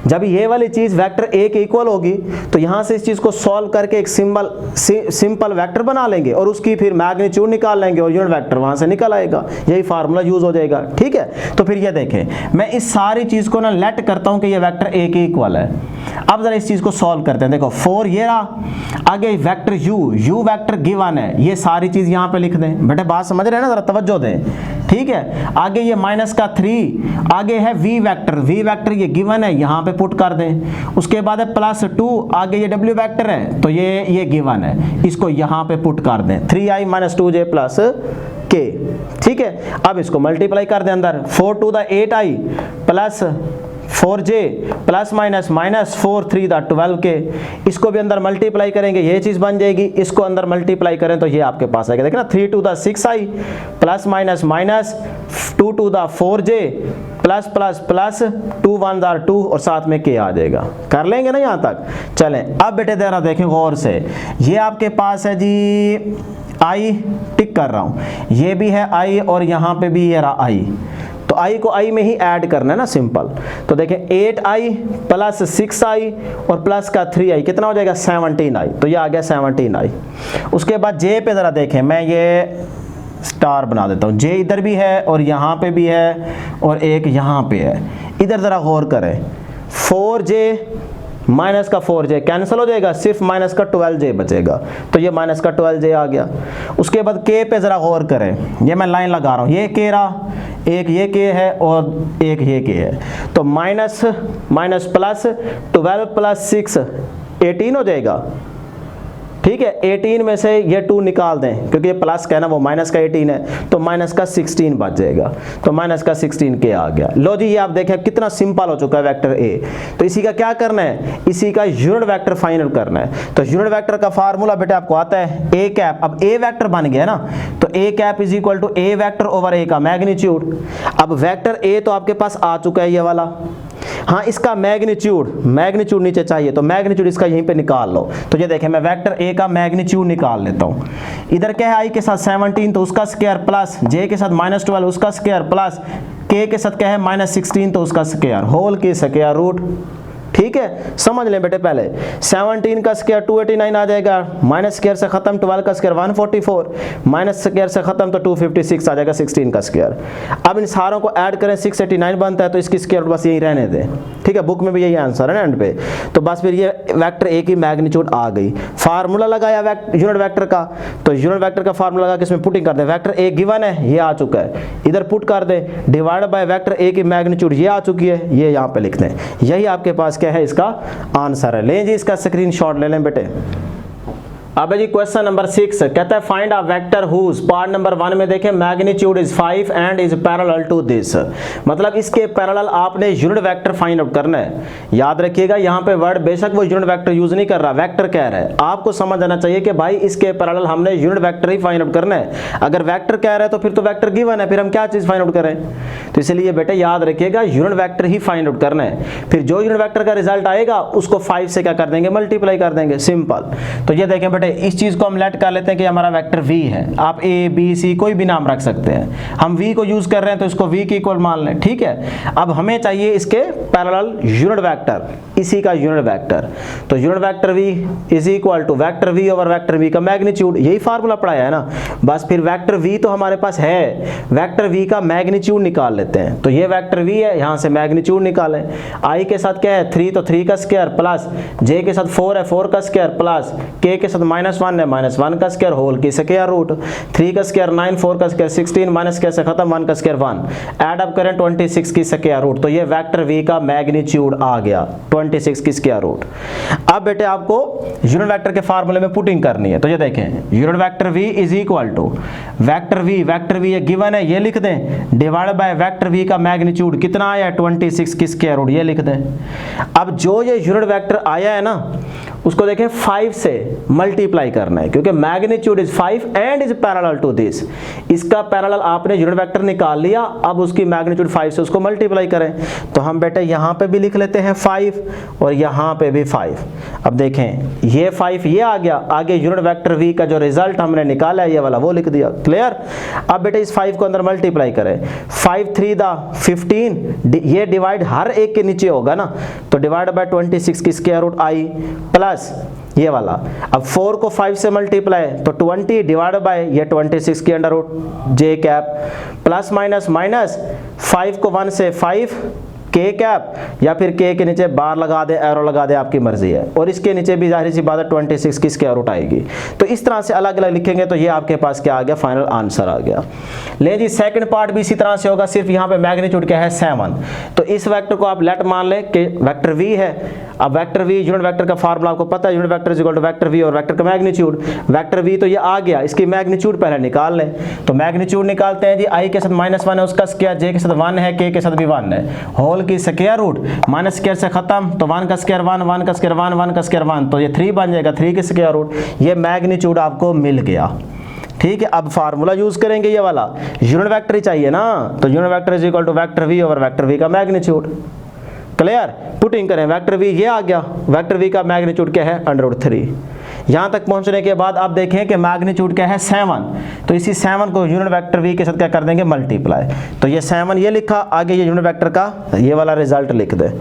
जब ये वाली चीज वेक्टर a के इक्वल होगी तो यहां से इस चीज को सॉल्व करके एक सिंपल वेक्टर बना लेंगे और उसकी फिर मैग्नीट्यूड निकाल लेंगे और यूनिट वेक्टर वहां से निकल आएगा। यही फार्मूला यूज हो जाएगा, ठीक है। तो फिर ये देखें, मैं इस सारी चीज को ना लेट करता हूं कि ये वेक्टर a के इक्वल है। अब जरा इस चीज को सॉल्व करते हैं। देखो 4 ये रहा, आगे वेक्टर u वेक्टर गिवन है, ये सारी चीज यहां पे लिख दें। बेटे बात समझ रहे हैं ना, जरा तवज्जो दें, ठीक है। आगे ये -3, आगे है v वेक्टर ये गिवन है, यहां पे पुट कर दें। उसके बाद है +2, आगे ये w वेक्टर है तो ये गिवन है, इसको यहां पे पुट कर दें। 3i - 2j + k, ठीक है। अब इसको मल्टीप्लाई कर दें अंदर, 4 × 8i plus 4j plus minus -4 3 12k, इसको भी अंदर मल्टीप्लाई करेंगे, ये चीज बन जाएगी। इसको अंदर मल्टीप्लाई करें तो ये आपके पास आएगा, देखना 3 × 6i plus minus -2 × 4j plus plus plus 2 1 2 और साथ में k आ जाएगा। कर लेंगे ना यहाँ तक। चलें अब बेटे जरा देखें गौर से, ये आपके पास है जी i, टिक कर रहा हूँ, ये भी है i और यहाँ पे भी ये रहा i, तो i को i में ही ऐड करना है ना, सिंपल। तो देखें 8i प्लस 6i और प्लस का 3i कितना हो जाएगा 17i, तो ये आ गया 17i। उसके बाद j पे ज़रा देखें, मैं ये स्टार बना देता हूँ, j इधर भी है और यहाँ पे भी है और एक यहाँ पे है। इधर ज़रा गौर करें, 4j माइनस का 4j कैंसिल हो जाएगा, सिर्फ माइनस का 12j बचेगा, तो ये माइनस का 12j आ गया। उसके बाद k पे ज़रा गौर करें, ये मैं लाइन लगा रहा हूँ, ये k रहा, एक ये k है और एक ये k है, तो माइनस प्लस 12 + 6 18 हो जाएगा, ठीक है। 18 में से ये 2 निकाल दें क्योंकि ये प्लस का है ना, वो माइनस का 18 है, तो माइनस का 16 बच जाएगा, तो माइनस का 16 के आ गया। लो जी, ये आप देखें कितना सिंपल हो चुका है वेक्टर a। तो इसी का क्या करना है, इसी का यूनिट वेक्टर फाइंड करना है। तो यूनिट वेक्टर का फार्मूला बेटे आपको आता है a कैप। अब a वेक्टर बन गया ना, तो a cap is equal to a vector over a का मैग्नीट्यूड। अब वेक्टर a तो आपके पास आ चुका है ये वाला, हाँ इसका मैग्नीट्यूड नीचे चाहिए, तो मैग्नीट्यूड इसका यहीं पे निकाल लो। तो ये देखें, मैं वेक्टर a का मैग्नीट्यूड निकाल लेता हूँ। इधर क्या है, i के साथ 17 तो उसका स्क्वायर प्लस j के साथ -12 उसका स्क्वायर प्लस k के साथ क्या है -16 तो उसका स्क्वायर होल की स्क्वायर रूट। ठीक है, समझ लें बेटे। पहले 17 का स्क्वायर 289 आ जाएगा, माइनस स्क्वायर से खत्म 12 का स्क्वायर 144, माइनस स्क्वायर से खत्म तो 256 आ जाएगा 16 का स्क्वायर। अब इन सारों को ऐड करें 689 बनता है, तो इसकी स्क्वायर बस यही रहने दें, ठीक है, बुक में भी यही आंसर है ना एंड पे। तो बस फिर ये वेक्टर ए की मैग्नीट्यूड आ गई। फार्मूला लगाया यूनिट वेक्टर का, तो यूनिट वेक्टर का फार्मूला लगा के इसमें पुटिंग कर दे। वेक्टर ए गिवन है, ये आ चुका है, इधर पुट कर दे, डिवाइड बाय वेक्टर ए की मैग्नीट्यूड ये आ चुकी है, ये यहाँ पे लिख दें। यही आपके पास क्या है, इसका आंसर है। लें जी इसका स्क्रीनशॉट ले लें बेटे। अब जी क्वेश्चन नंबर 6 कहता है find a vector whose part number 1 में देखें magnitude is 5 and is parallel to this, मतलब इसके पैरेलल आपने यूनिट वेक्टर फाइंड आउट करना है। याद रखिएगा यहाँ पे वर्ड बेशक वो यूनिट वेक्टर यूज नहीं कर रहा, वेक्टर कह रहा है। आपको समझ आना चाहिए कि भाई इसके पैरेलल हमने यूनिट वेक्टर ही फाइंड आउट करना है। अगर वेक्टर कह रहा है तो फिर तो वेक्टर गिवन है, फिर हम क्या चीज फाइंड आउट करें। तो इसलिए बेटे याद रखिएगा यूनिट वेक्टर ही फाइंड आउट करना है। फिर जो यूनिट वेक्टर का रिजल्ट आएगा उसको 5 से क्या कर देंगे, मल्टीप्लाई कर देंगे, सिंपल। तो ये देखें बेटे, इस चीज को हम लेट कर लेते हैं कि हमारा वेक्टर v है। आप a b c कोई भी नाम रख सकते हैं, हम v को यूज कर रहे हैं तो इसको v के इक्वल मान लें, ठीक है। अब हमें चाहिए इसके पैरेलल यूनिट वेक्टर, इसी का यूनिट वेक्टर। तो unit vector v is equal to vector v over vector v का मैग्नीट्यूड, यही फार्मूला पढ़ाया है ना। बस फिर वेक्टर v तो हमारे पास है, वेक्टर v का मैग्नीट्यूड निकाल लेते हैं। तो ये वेक्टर v है, यहां से मैग्नीट्यूड निकालें। i के साथ क्या है 3, तो 3 का स्क्वायर प्लस j के साथ 4 है, 4 का स्क्वायर प्लस k के साथ -1 है, -1 का स्क्वायर होल की स्क्वायर रूट, 3 का स्क्वायर 9, 4 का स्क्वायर 16, माइनस स्क्वायर से खत्म 1 का स्क्वायर 1, ऐड अप करें 26 की स्क्वायर रूट। तो ये वेक्टर v का मैग्नीट्यूड आ गया 26 की स्क्वायर रूट। अब बेटे आपको यूनिट वेक्टर के फार्मूले में पुटिंग करनी है। तो ये देखें unit vector v is equal to vector v ये गिवन है, ये लिख दें, डिवाइड बाय वेक्टर v का मैग्नीट्यूड कितना आया 26 की स्क्वायर रूट, ये लिख दें। अब जो ये यूनिट वेक्टर आया है ना उसको देखें 5 से मल्टीप्लाई करना है, क्योंकि magnitude is 5 and is parallel to this. इसका पैरेलल आपने यूनिट वेक्टर निकाल लिया, अब उसकी मैग्नीट्यूड 5 से उसको मल्टीप्लाई करें। तो हम बेटे यहाँ पे भी लिख लेते हैं 5 और यहाँ पे भी 5। अब देखें ये 5 ये आ गया, आगे यूनिट वेक्टर v का जो रिजल्ट हमने निकाला है ये वाला वो लिख दिया, क्लियर। अब बेटे इस 5 को अंदर मल्टीप्लाई करें, 5 3 दा 15, ये डिवाइड हर एक के नीचे होगा ना, तो डिवाइड बाय 26 की स्क्वायर रूट आई प्लस ये वाला। अब 4 को 5 से मल्टीप्लाई तो 20 डिवाइड बाय ये 26 की under root j cap plus minus minus 5 को 1 से 5 k कैप, या फिर k के नीचे बार लगा दे, एरो लगा दे, आपकी मर्जी है। और इसके नीचे भी जाहिर सी बात है 26 की स्क्वायर रूट आएगी। तो इस तरह से अलग अलग लिखेंगे तो ये आपके पास क्या आ गया, फाइनल आंसर आ गया। ले जी सेकंड पार्ट भी इसी तरह से होगा, सिर्फ यहाँ पे मैग्नीट्यूड क्या है 7। तो इस वेक्टर को आप लेट मान लें कि वेक्टर v है। अब वेक्टर v यूनिट वेक्टर का फार्मूला आपको पता है, unit vector is equal to vector v और वेक्टर का मैग्नीट्यूड। वेक्टर v तो ये आ गया, इसकी मैग्नीट्यूड पहले निकाल लें। तो मैग्नीट्यूड निकालते हैं जी, i के साथ -1 है उसका स्क्वायर, j के साथ 1 है, k के साथ भी 1 है, होल की स्क्वायर रूट, माइनस स्क्वायर से खत्म तो 1 का स्क्वायर 1, 1 का स्क्वायर 1, 1 का स्क्वायर 1, तो ये 3 बन जाएगा, 3 की स्क्वायर रूट। ये मैग्नीट्यूड आपको मिल गया, ठीक है। अब फार्मूला यूज करेंगे ये वाला, यूनिट वेक्टर ही चाहिए ना, तो unit vector is equal to vector v over vector v का मैग्नीट्यूड, क्लियर। पुटिंग करें वेक्टर v ये आ गया, वेक्टर v का मैग्नीट्यूड क्या है √3। यहाँ तक पहुँचने के बाद आप देखें कि मैग्नीट्यूड क्या है 7, तो इसी 7 को यूनिट वेक्टर v के साथ क्या कर देंगे, मल्टीप्लाई। तो ये 7 ये लिखा, आगे ये यूनिट वेक्टर का ये वाला रिजल्ट लिख दे,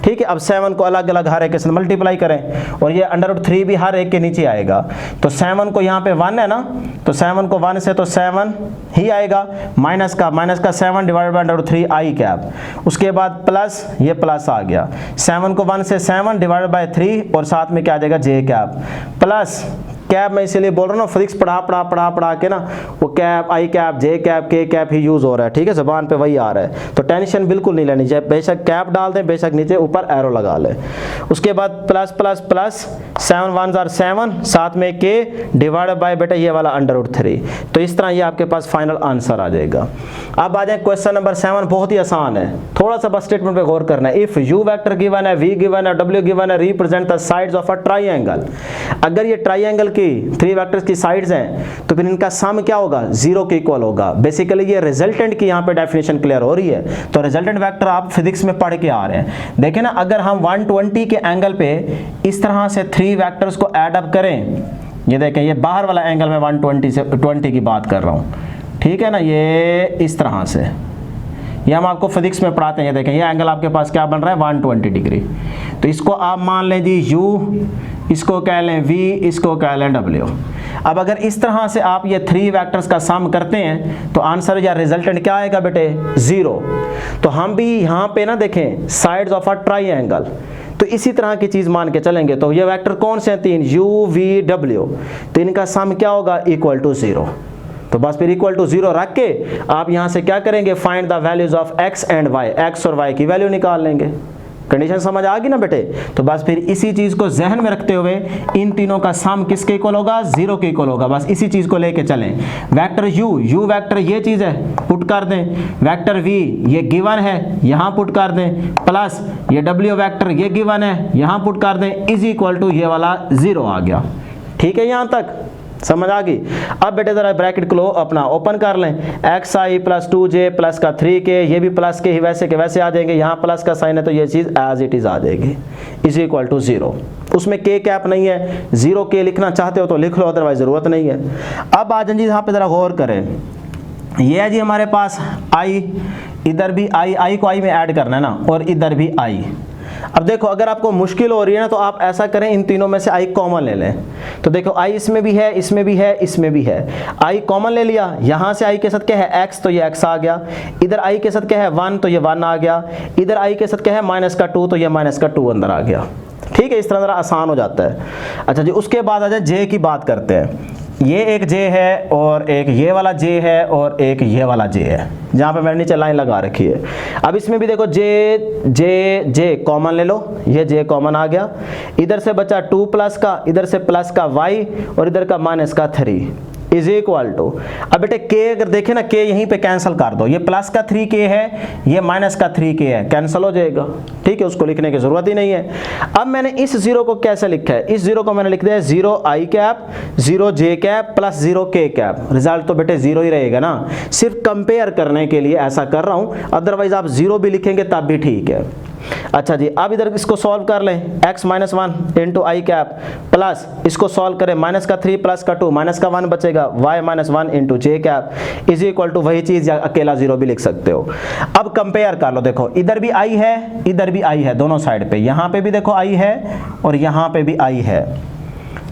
ठीक है। अब 7 को अलग अलग हर एक के साथ मल्टीप्लाई करें और ये √3 भी हर एक के नीचे आएगा। तो 7 को यहाँ पे 1 है ना, तो 7 को 1 से तो 7 ही आएगा, माइनस का 7 डिवाइडेड बाय √3 आई कैप, उसके बाद प्लस ये प्लस आ गया, 7 को 1 से 7 डिवाइडेड बाय 3 और साथ में क्या आ जाएगा j कैप प्लस कैप। मैं इसीलिए बोल रहा हूँ ना, फिजिक्स पढ़ा के ना वो cap I cap j cap k cap ही यूज हो रहा है, ठीक है, जबान पे वही आ रहा है। तो टेंशन बिल्कुल नहीं लेनी चाहिए, बेशक कैप डाल दें, बेशक नीचे ऊपर एरो लगा लें। उसके बाद प्लस प्लस प्लस 7 1 are 7, साथ में k डिवाइड बाय बेटा ये वाला √3। तो इस तरह ये आपके पास फाइनल आंसर आ जाएगा। अब आ जाए क्वेश्चन नंबर 7, बहुत ही आसान है, थोड़ा सा बस स्टेटमेंट पे गौर करना है। इफ u वेक्टर गिवन है, v गिवन है, w गिवन है, represent the sides of a triangle. अगर ये ट्राइंगल की 3 वेक्टर्स की साइड्स हैं तो फिर इनका सम क्या होगा, 0 के इक्वल होगा। बेसिकली ये रिजल्टेंट की यहाँ पे डेफिनेशन क्लियर हो रही है। तो रिजल्टेंट वेक्टर आप फिजिक्स में पढ़ के आ रहे हैं, देखें ना, अगर हम 120 के एंगल पे इस तरह से 3 वेक्टर्स को ऐड अप करें, ये देखें ये बाहर वाला एंगल में 120 की बात कर रहा हूँ, ठीक है ना, ये इस तरह से, ये हम आपको फिजिक्स में पढ़ाते हैं। ये देखें ये एंगल आपके पास क्या बन रहा है 120 डिग्री। तो इसको आप मान लें जी u, इसको कह लें v, इसको कह लें w। अब अगर इस तरह से आप ये 3 वेक्टर्स का सम करते हैं तो आंसर या रिजल्टेंट क्या आएगा बेटे 0। तो हम भी यहाँ पे ना देखें साइड्स ऑफ अ ट्राइंगल, तो इसी तरह की चीज मान के चलेंगे। तो ये वेक्टर कौन से हैं 3 u v w, तो इनका सम क्या होगा इक्वल टू 0। तो बस फिर इक्वल टू 0 रख के आप यहां से क्या करेंगे find the values of x and y, x और y की वैल्यू निकाल लेंगे। कंडीशन समझ आ गई ना बेटे। तो बस फिर इसी चीज को जहन में रखते हुए इन तीनों का सम किसके इक्वल होगा 0 के इक्वल होगा। बस इसी चीज को लेके चलें। वेक्टर u वेक्टर ये चीज है पुट कर दें, वेक्टर v ये गिवन है यहां पुट कर दें, प्लस ये w वेक्टर ये गिवन है यहां पुट कर दें, इज इक्वल टू ये वाला 0 आ गया। ठीक है, यहां तक समझ आ गई। अब बेटे जरा ब्रैकेट क्लो अपना ओपन कर लें, xi प्लस 2j प्लस का 3k, ये भी प्लस के ही वैसे के वैसे आ जाएंगे, यहाँ प्लस का साइन है तो ये चीज़ एज इट इज़ आ जाएगी, इज इक्वल टू 0। उसमें k कैप नहीं है, 0k लिखना चाहते हो तो लिख लो, अदरवाइज ज़रूरत नहीं है। अब आ जाए जी यहाँ पे ज़रा गौर करें, ये है जी हमारे पास i, इधर भी i को i में ऐड करना है ना, और इधर भी i। अब देखो अगर आपको मुश्किल हो रही है ना तो आप ऐसा करें इन तीनों में से i कॉमन ले लें। तो देखो i इसमें भी है, इसमें भी है, इसमें भी है, i कॉमन ले लिया, यहाँ से i के साथ क्या है x, तो ये x आ गया, इधर i के साथ क्या है 1, तो ये 1 आ गया, इधर i के साथ क्या है -2, तो ये -2 अंदर आ गया। ठीक है, इस तरह ज़रा आसान हो जाता है। अच्छा जी, उसके बाद आ जाए j की बात करते हैं। ये एक j है और एक ये वाला j है और एक ये वाला j है, जहाँ पे मैंने नीचे लाइन लगा रखी है। अब इसमें भी देखो j कॉमन ले लो, ये j कॉमन आ गया, इधर से बचा 2 प्लस का, इधर से प्लस का y और इधर का -3 इज इक्वल टू। अब बेटे k अगर देखें ना, k यहीं पे कैंसिल कर दो, ये प्लस का 3k है, ये -3k है, कैंसिल हो जाएगा। ठीक है, उसको लिखने की जरूरत ही नहीं है। अब मैंने इस 0 को कैसे लिखा है, इस 0 को मैंने लिख दिया 0 i cap 0 j cap plus 0 k cap. Result तो बेटे 0 ही रहेगा ना, सिर्फ कंपेयर करने के लिए ऐसा कर रहा हूं, अदरवाइज आप 0 भी लिखेंगे तब भी ठीक है। अच्छा जी, अब इधर इसको सॉल्व कर लें, x -1 into I cap plus इसको सॉल्व करें -3 प्लस का 2 -1 बचेगा, y -1 into J cap is equal to वही चीज़, या अकेला 0 भी लिख सकते हो। अब कंपेयर कर लो, देखो इधर भी i है, इधर भी i है, दोनों साइड पे, यहाँ पे भी देखो i है और यहाँ पे भी i है।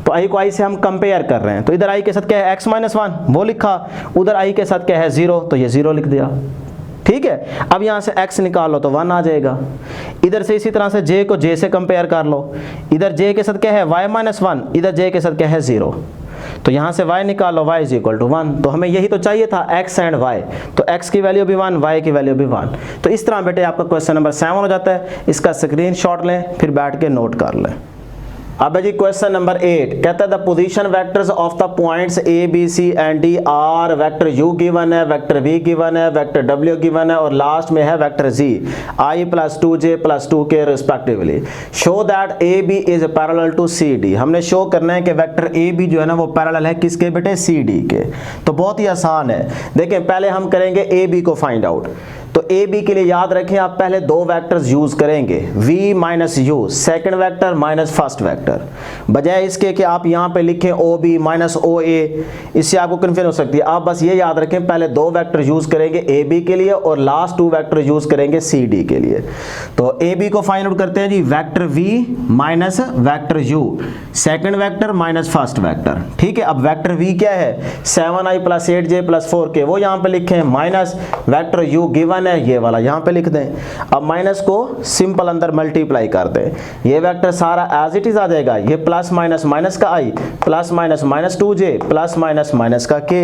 तो i को i से हम कंपेयर कर रहे हैं, तो इधर i के साथ क्या है x -1 वो लिखा, उधर i के साथ क्या है 0, तो ये 0 लिख दिया। ठीक है, अब यहाँ से x निकाल लो तो 1 आ जाएगा। इधर से इसी तरह से j को j से कंपेयर कर लो, इधर j के साथ क्या है y -1, इधर j के साथ क्या है 0, तो यहाँ से y निकाल लो, y इज इक्वल टू 1। तो हमें यही तो चाहिए था, x एंड y, तो x की वैल्यू भी 1, y की वैल्यू भी 1। तो इस तरह बेटे आपका क्वेश्चन नंबर 7 हो जाता है। इसका स्क्रीनशॉट लें, फिर बैठ के नोट कर लें। अब है जी क्वेश्चन नंबर 8, कहता है the position vectors of the points A B C and D are, vector u given है, वेक्टर v गिवन है, वेक्टर w गिवन है और लास्ट में है vector z i plus 2j plus 2k respectively. Show that A B is parallel to C D. हमने show करना है कि वेक्टर ए बी जो है ना वो पैरेलल है किसके बेटे, सी डी के। तो बहुत ही आसान है, देखें पहले हम करेंगे ए बी को फाइंड आउट। तो ए बी के लिए याद रखें आप पहले 2 वेक्टर्स यूज करेंगे, v minus u second vector minus first vector, बजाय इसके कि आप यहाँ पे लिखें ओ बी माइनस ओ ए, इससे आपको कन्फ्यूजन हो सकती है। आप बस ये याद रखें पहले 2 वेक्टर यूज करेंगे ए बी के लिए और लास्ट 2 वेक्टर यूज करेंगे सी डी के लिए। तो ए बी को फाइंड आउट करते हैं जी, vector v minus vector u second vector minus first vector. ठीक है, अब वेक्टर v क्या है 7i plus 8j plus 4k, वो यहाँ पे लिखें, माइनस वेक्टर u गिवन है ये वाला यहाँ पे लिख दें। अब माइनस को सिंपल अंदर मल्टीप्लाई कर दें, ये वेक्टर सारा एज इट इज आ जाएगा, ये प्लस माइनस माइनस का i plus minus minus 2j plus minus minus का k।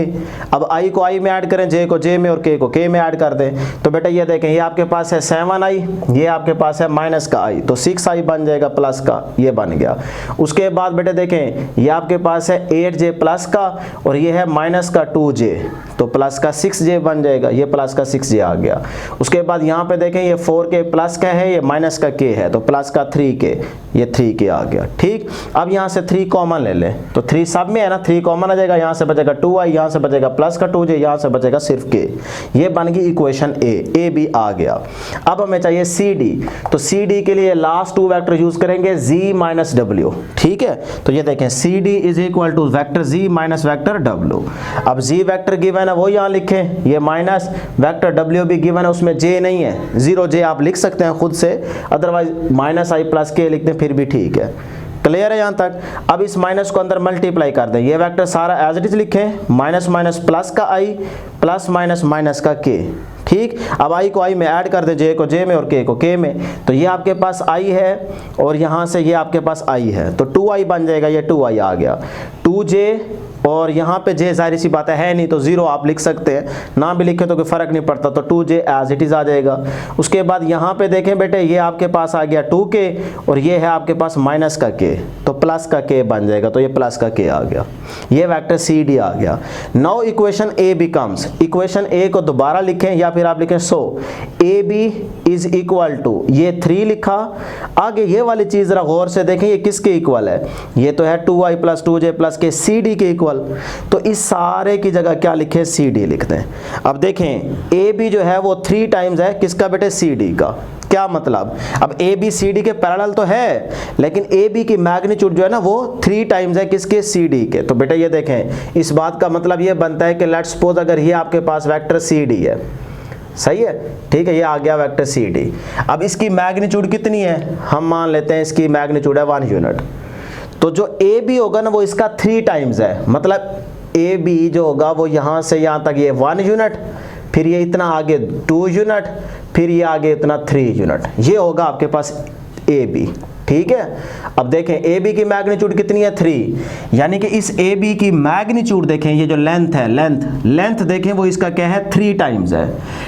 अब i को i में ऐड करें, j को j में और k को k में ऐड कर दें। तो बेटा ये देखें, ये आपके पास है 7i, ये आपके पास है माइनस का i, तो 6i बन जाएगा प्लस का, ये बन गया। उसके बाद बेटे देखें ये आपके पास है 8j प्लस का और ये है माइनस का 2j, तो प्लस का 6j बन जाएगा, ये प्लस का 6j आ गया। उसके बाद यहाँ पे देखें ये 4k प्लस का है, ये माइनस का k है, तो प्लस का 3k, ये 3k आ गया। ठीक, अब यहाँ से 3 कॉमन ले लें, तो 3 सब में है ना, 3 कॉमन आ जाएगा, यहाँ से बचेगा 2i, यहाँ से बचेगा प्लस का 2j, यहाँ से बचेगा सिर्फ k। ये बन गई इक्वेशन ए बी आ गया। अब हमें चाहिए सी डी, तो सी डी के लिए लास्ट 2 वेक्टर यूज करेंगे z माइनस w। ठीक है, तो ये देखें C D is equal to vector z minus vector w। अब z वेक्टर गिवन है वो यहाँ लिखें, ये माइनस वेक्टर w भी गिवन गिवन है उसमें j नहीं है, 0j आप लिख सकते हैं खुद से, अदरवाइज माइनस आई प्लस के लिखते हैं फिर भी ठीक है। क्लियर है यहाँ तक। अब इस माइनस को अंदर मल्टीप्लाई कर दें, ये वेक्टर सारा एज इट इज लिखें, माइनस माइनस प्लस का i प्लस माइनस माइनस का k। ठीक, अब i को i में ऐड कर दे, j को j में और k को k में, तो ये आपके पास i है और यहाँ से ये आपके पास i है, तो 2i बन जाएगा, ये 2i आ गया, 2j और यहाँ पे j जाहिर सी बात है नहीं तो 0 आप लिख सकते हैं, ना भी लिखे तो कोई फर्क नहीं पड़ता, तो 2j एज इट इज आ जाएगा। उसके बाद यहाँ पे देखें बेटे, ये आपके पास आ गया 2k और ये है आपके पास माइनस का k, तो प्लस का k बन जाएगा, तो ये प्लस का k आ गया, ये वेक्टर CD आ गया। Now equation A becomes, equation A को दोबारा लिखें या फिर आप लिखें सो AB इज इक्वल टू, ये 3 लिखा। आगे ये वाली चीज जरा गौर से देखें, ये किसके इक्वल है, ये तो है 2i प्लस 2j प्लस के CD के इक्वल, तो इस सारे की जगह क्या लिखे, CD लिखते हैं। अब देखें AB जो है वो 3 टाइम्स है किसका बेटे, CD का। क्या मतलब, अब AB CD के पैरेलल तो है, लेकिन AB की मैग्नीट्यूड जो है ना वो 3 टाइम्स है किसके, CD के। तो बेटा ये देखें, इस बात का मतलब ये बनता है कि लेट्स सपोज अगर ये आपके पास वेक्टर CD है, सही है, ठीक है, ये आ गया वेक्टर CD। अब इसकी मैग्नीट्यूड कितनी है, हम मान लेते हैं इसकी मैग्नीट्यूड है 1 यूनिट, तो जो AB होगा ना वो इसका 3 टाइम्स है, मतलब AB जो होगा वो यहाँ से यहाँ तक ये 1 यूनिट, फिर ये इतना आगे 2 यूनिट, फिर ये आगे इतना 3 यूनिट, ये होगा आपके पास AB। ठीक है, अब देखें AB की मैग्नीट्यूड कितनी है, 3, यानी कि इस AB की मैग्नीट्यूड देखें, ये जो लेंथ है, लेंथ देखें वो इसका क्या है, 3 टाइम्स है,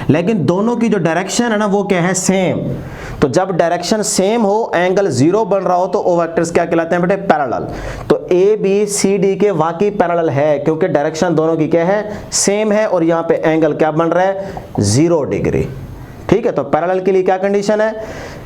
लेकिन दोनों की जो डायरेक्शन है ना वो क्या है, सेम। तो जब डायरेक्शन सेम हो, एंगल 0 बन रहा हो, तो वो वेक्टर्स क्या कहलाते हैं बेटे, पैरेलल। तो ABCD के वाकई पैरेलल है क्योंकि डायरेक्शन दोनों की क्या है, सेम है, और यहाँ पे एंगल क्या बन रहा है, 0 डिग्री। ठीक है, तो पैरेलल के लिए क्या कंडीशन है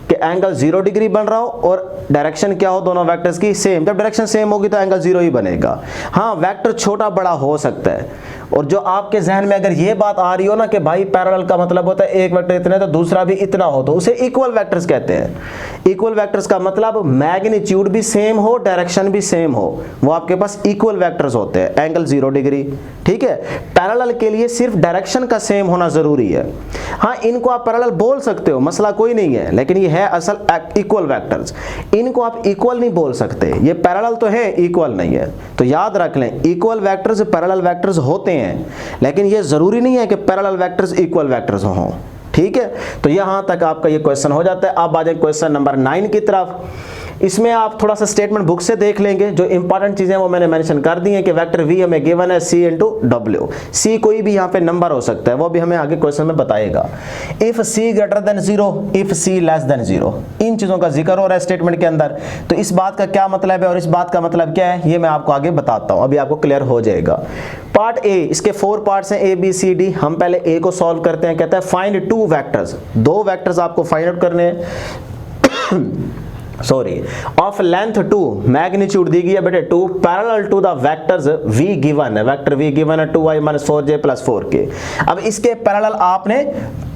कि एंगल 0 डिग्री बन रहा हो और डायरेक्शन क्या हो दोनों वेक्टर्स की, सेम। जब डायरेक्शन सेम होगी तो एंगल 0 ही बनेगा। हाँ, वेक्टर छोटा बड़ा हो सकता है, और जो आपके जहन में अगर ये बात आ रही हो ना कि भाई पैरेलल का मतलब होता है एक वेक्टर इतना है तो दूसरा भी इतना हो, तो उसे इक्वल वेक्टर्स कहते हैं। इक्वल वेक्टर्स का मतलब मैग्नीट्यूड भी सेम हो, डायरेक्शन भी सेम हो, वो आपके पास इक्वल वेक्टर्स होते हैं, एंगल 0 डिग्री। ठीक है, पैरेलल के लिए सिर्फ डायरेक्शन का सेम होना जरूरी है। हाँ, इनको आप पैरेलल बोल सकते हो, मसला कोई नहीं है, लेकिन ये है असल इक्वल वेक्टर्स, इनको आप इक्वल नहीं बोल सकते, ये पैरेलल तो है, इक्वल नहीं है। तो याद रख लें, इक्वल वेक्टर्स पैरेलल वेक्टर्स होते हैं, लेकिन ये जरूरी नहीं है कि पैरेलल वेक्टर्स इक्वल वेक्टर्स हों। ठीक है, तो यहां तक आपका ये क्वेश्चन हो जाता है। अब आ जाए क्वेश्चन नंबर 9 की तरफ। इसमें आप थोड़ा सा स्टेटमेंट बुक से देख लेंगे, जो इंपॉर्टेंट चीजें वो मैंने मेंशन कर दी हैं कि वेक्टर V हमें गिवन है C इंटू W। C कोई भी यहाँ पे नंबर हो सकता है, वो भी हमें आगे क्वेश्चन में बताएगा। If C greater than 0, if C less than 0, इन चीजों का जिक्र हो रहा है स्टेटमेंट के अंदर। तो इस बात का क्या मतलब है और इस बात का मतलब क्या है, ये मैं आपको आगे बताता हूँ, अभी आपको क्लियर हो जाएगा। पार्ट A, इसके 4 पार्ट्स हैं A B C D। हम पहले A को सॉल्व करते हैं। कहता है फाइंड 2 वेक्टर्स, 2 वेक्टर्स आपको फाइंड आउट करने हैं सॉरी ऑफ लेंथ 2, मैग्नीट्यूड दी गई है बेटे 2, parallel to the vectors V given है, वेक्टर V गिवन है 2i - 4j + 4k। अब इसके पैरेलल आपने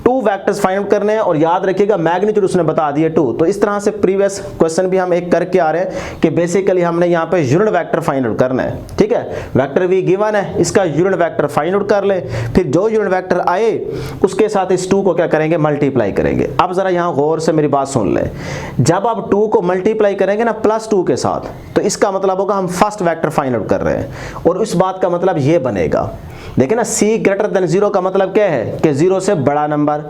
2 वेक्टर्स फाइंड आउट करने हैं, और याद रखिएगा मैग्नीट्यूड उसने बता दिया 2। तो इस तरह से प्रीवियस क्वेश्चन भी हम एक करके आ रहे हैं कि बेसिकली हमने यहाँ पे यूनिट वेक्टर फाइंड आउट करना है। ठीक है, वेक्टर V गिवन है, इसका यूनिट वेक्टर फाइंड आउट कर ले, फिर जो यूनिट वेक्टर आए उसके साथ इस 2 को क्या करेंगे, मल्टीप्लाई करेंगे। अब जरा यहाँ गौर से मेरी बात सुन ले, जब आप 2 को मल्टीप्लाई करेंगे ना +2 के साथ, तो इसका मतलब होगा हम फर्स्ट वेक्टर फाइंड आउट कर रहे हैं, और उस बात का मतलब ये बनेगा, देखिए ना, C ग्रेटर देन 0 का मतलब क्या है कि 0 से बड़ा नंबर,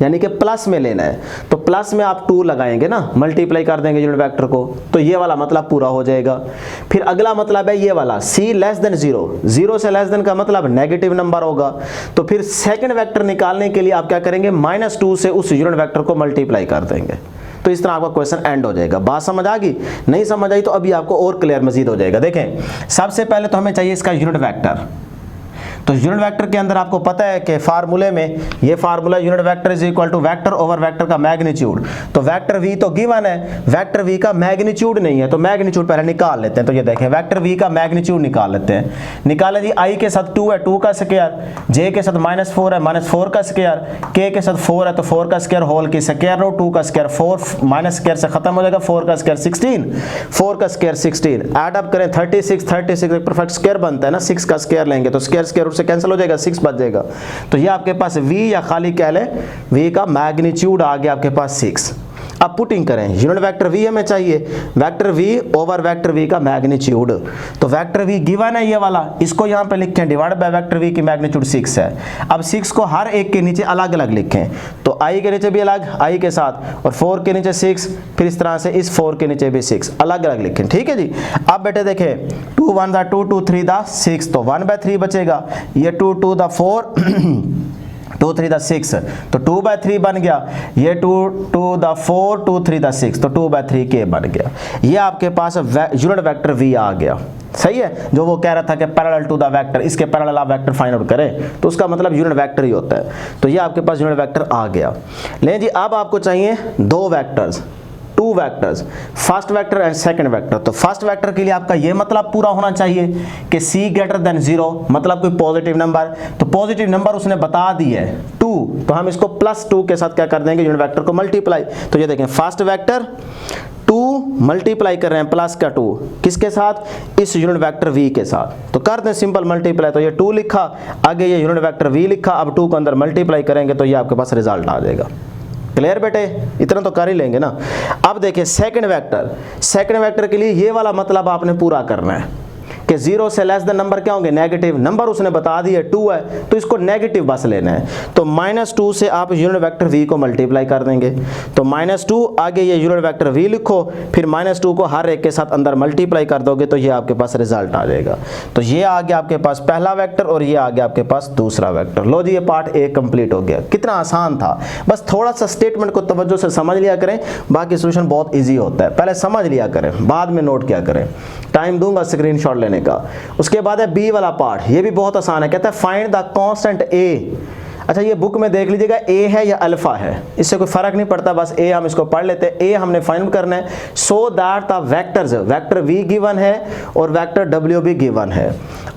यानी कि प्लस में लेना है, तो प्लस में आप 2 लगाएंगे ना, मल्टीप्लाई कर देंगे यूनिट वेक्टर को, तो ये वाला मतलब पूरा हो जाएगा। फिर अगला मतलब है ये वाला C लेस देन 0, 0 से लेस देन का मतलब नेगेटिव नंबर होगा, तो फिर सेकंड वेक्टर निकालने के लिए आप क्या करेंगे, -2 से उस यूनिट वेक्टर को मल्टीप्लाई कर देंगे। तो इस तरह आपका क्वेश्चन एंड हो जाएगा। बात समझ आ गई? नहीं समझ आई तो अभी आपको और क्लियर मजीद हो जाएगा। देखें, सबसे पहले तो हमें चाहिए इसका यूनिट वेक्टर। तो यूनिट वेक्टर के अंदर आपको पता है कि फार्मूले में ये formula unit vector is equal to vector over vector का मैग्नीट्यूड। तो वेक्टर V तो गिवन है, वेक्टर V का मैग्नीट्यूड नहीं है, तो मैग्नीट्यूड पहले निकाल लेते हैं। तो ये देखें, वेक्टर V का मैग्नीट्यूड निकाल लेते हैं। निकाले जी, I के साथ 2 है, 2 का स्क्वायर, J के साथ -4 है, -4 का स्क्वायर, K के साथ 4 है तो 4 का स्क्वायर होल की स्क्वायर रूट 2 का स्क्वायर, 4 माइनस स्क्वायर से खत्म हो जाएगा, 4 का स्क्वायर 16, 4 का स्क्वायर 16, ऐड अप करें 36, 36 एक परफेक्ट स्क्वायर बनता है ना, 6 का स्क्वायर लेंगे तो स्क्वायर स्क्वायर रूट से कैंसिल हो जाएगा, 6 बच जाएगा। तो ये आपके पास v या खाली कह लें v का मैग्नीट्यूड आ गया आपके पास 6। अब पुटिंग करें, यूनिट वेक्टर v हमें चाहिए, vector v over vector v का मैग्नीट्यूड। तो वेक्टर v गिवन है ये वाला, इसको यहाँ पे लिखें डिवाइड बाय वेक्टर v की मैग्नीट्यूड 6 है। अब 6 को हर एक के नीचे अलग अलग लिखें, तो i के नीचे भी अलग i के साथ, और 4 के नीचे 6, फिर इस तरह से इस 4 के नीचे भी 6 अलग अलग लिखें। ठीक है जी। अब बेटे देखें 2 1 दा 2, 2 3 दा 6, तो 1/3 बचेगा, ये 2 2 दा 4 2 3 दा 6, तो 2/3 बन गया, ये 2 2 दा 4 2 3 दा 6, तो 2/3 के बन गया। ये आपके पास यूनिट वेक्टर v आ गया। सही है, जो वो कह रहा था कि पैरेलल टू द वेक्टर, इसके पैरेलल आप वेक्टर फाइंड आउट करें, तो उसका मतलब यूनिट वेक्टर ही होता है। तो ये आपके पास यूनिट वेक्टर आ गया। लेकिन जी अब आपको चाहिए 2 vectors, 2 vectors, first vector and second vector. तो फर्स्ट वेक्टर के लिए आपका ये मतलब पूरा होना चाहिए कि c ग्रेटर देन 0, मतलब कोई पॉजिटिव नंबर। तो पॉजिटिव नंबर उसने बता दी है 2, तो हम इसको +2 के साथ क्या कर देंगे, यूनिट वेक्टर को मल्टीप्लाई। तो ये देखें फर्स्ट वेक्टर 2 मल्टीप्लाई कर रहे हैं प्लस का 2 किसके साथ, इस यूनिट वेक्टर v के साथ। तो कर दें सिंपल मल्टीप्लाई, तो ये 2 लिखा, आगे ये यूनिट वेक्टर v लिखा, अब 2 को अंदर मल्टीप्लाई करेंगे तो ये आपके पास रिजल्ट आ जाएगा। क्लियर बेटे, इतना तो कर ही लेंगे ना। अब देखिए सेकंड वेक्टर के लिए ये वाला मतलब आपने पूरा करना है कि 0 से लेस देन नंबर क्या होंगे, नेगेटिव। नंबर उसने बता दिया 2 है, तो इसको नेगेटिव बस लेना है। तो -2 से आप यूनिट वेक्टर v को मल्टीप्लाई कर देंगे, तो -2 आगे ये यूनिट वेक्टर v लिखो, फिर -2 को हर एक के साथ अंदर मल्टीप्लाई कर दोगे तो ये आपके पास रिजल्ट आ जाएगा। तो ये आ गया आपके पास पहला वेक्टर और ये आ गया आपके पास दूसरा वेक्टर। लो जी, ये पार्ट 1 कंप्लीट हो गया। कितना आसान था, बस थोड़ा सा स्टेटमेंट को तवज्जो से समझ लिया करें, बाकी सॉल्यूशन बहुत ईजी होता है। पहले समझ लिया करें, बाद में नोट किया करें। टाइम दूंगा स्क्रीनशॉट लेने का। उसके बाद है बी वाला पार्ट, ये भी बहुत आसान है। कहता है फाइंड द कांस्टेंट ए। अच्छा, ये बुक में देख लीजिएगा ए है या अल्फा है, इससे कोई फर्क नहीं पड़ता, बस ए हम इसको पढ़ लेते हैं। ए हमने फाइंड करना है सो that the vectors, vector v given है और वेक्टर w भी गिवन है,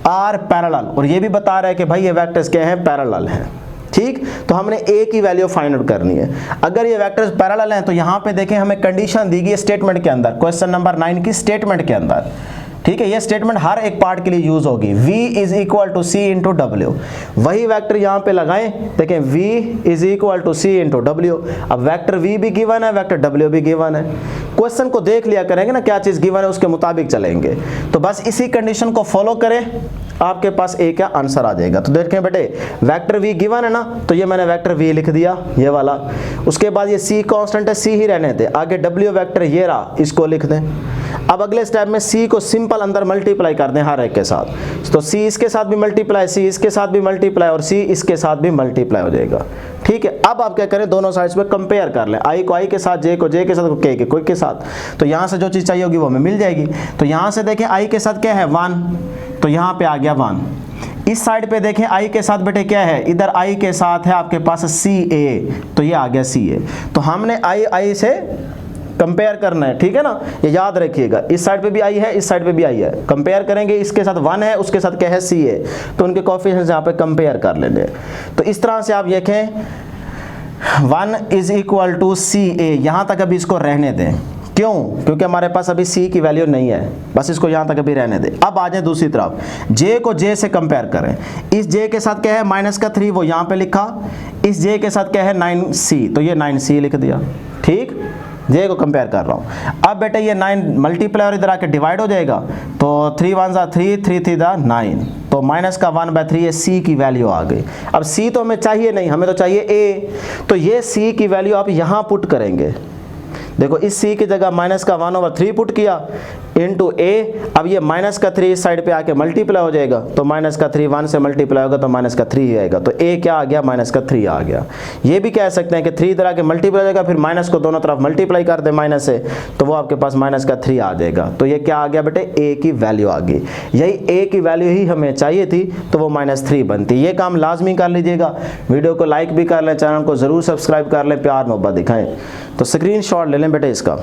आर पैरेलल। और ये भी बता रहा है कि भाई ये वेक्टर्स क्या हैं, पैरेलल हैं। ठीक, तो हमने a की वैल्यू फाइंड आउट करनी है। अगर ये वेक्टर्स पैरेलल हैं तो यहाँ पे देखें हमें कंडीशन दी गई है स्टेटमेंट के अंदर, क्वेश्चन नंबर 9 की स्टेटमेंट के अंदर। ठीक है, ये स्टेटमेंट हर एक पार्ट के लिए यूज होगी। v is equal to C into W, वही वेक्टर यहाँ पे लगाएं, देखें v is equal to C into W. अब वेक्टर v भी गिवन है, वेक्टर w भी गिवन है। क्वेश्चन को देख लिया करेंगे ना, क्या चीज गिवन है उसके मुताबिक चलेंगे। तो बस इसी कंडीशन को फॉलो करें, आपके पास ए का आंसर आ जाएगा। तो देखें बेटे, वेक्टर v गिवन है ना, तो ये मैंने वेक्टर v लिख दिया, ये वाला। उसके बाद ये c कांस्टेंट है, c ही रहने दे। आगे w वेक्टर ये रहा, इसको लिख दें। अब अगले स्टेप में c को सिंपल अंदर मल्टीप्लाई कर दें हर एक के साथ। तो c इसके साथ भी मल्टीप्लाई, c इसके साथ भी मल्टीप्लाई और c इसके साथ भी मल्टीप्लाई हो जाएगा। ठीक है, अब आप क्या करें, दोनों साइड्स पे कंपेयर कर लें, i को i के साथ, j को j के साथ, k को k के साथ। तो यहाँ से जो चीज़ चाहिए होगी वो हमें मिल जाएगी। तो यहाँ से देखें i के साथ क्या है 1, तो यहाँ पे आ गया 1। इस साइड पे देखें i के साथ बेटे क्या है, इधर i के साथ है आपके पास ca, तो ये आ गया ca। तो हमने i से कंपेयर करना है, ठीक है ना, ये याद रखिएगा। इस साइड पे भी i है, इस साइड पे भी i है, कंपेयर करेंगे। इसके साथ 1 है, उसके साथ क्या है c है, तो उनके कोएफिशिएंट्स यहाँ पे कंपेयर कर लेंगे। तो इस तरह से आप देखें 1 इज इक्वल टू ca, यहाँ तक अभी इसको रहने दें। क्यों? क्योंकि हमारे पास अभी c की वैल्यू नहीं है, बस इसको यहाँ तक अभी रहने दें। अब आ जाए दूसरी तरफ, j को j से कंपेयर करें। इस j के साथ क्या है -3, वो यहाँ पे लिखा। इस j के साथ क्या है 9c, तो ये 9c लिख दिया। ठीक, j को कंपेयर कर रहा हूँ। अब बेटे ये 9 मल्टीप्लाई और इधर आके डिवाइड हो जाएगा, तो 3 1 3, 3 3 9, तो -1/3 ये c की वैल्यू आ गई। अब c तो हमें चाहिए नहीं, हमें तो चाहिए a, तो ये c की वैल्यू आप यहाँ पुट करेंगे। देखो इस c की जगह -1/3 पुट किया इंटू a। अब ये -3 इस साइड पे आके मल्टीप्लाई हो जाएगा, तो -3 1 से मल्टीप्लाई होगा तो -3 आएगा, तो a क्या आ गया, -3 आ गया। ये भी कह सकते हैं कि 3 इधर आके मल्टीप्लाई हो जाएगा, फिर माइनस को दोनों तरफ मल्टीप्लाई कर दे माइनस से, तो वो आपके पास -3 आ जाएगा। तो ये क्या आ गया बेटे, a की वैल्यू आ गई। यही a की वैल्यू ही हमें चाहिए थी, तो वो -3 बनती। ये काम लाजमी कर लीजिएगा। वीडियो को लाइक भी कर लें, चैनल को ज़रूर सब्सक्राइब कर लें, प्यार मोहब्बत दिखाएं। तो स्क्रीनशॉट ले लें बेटे इसका।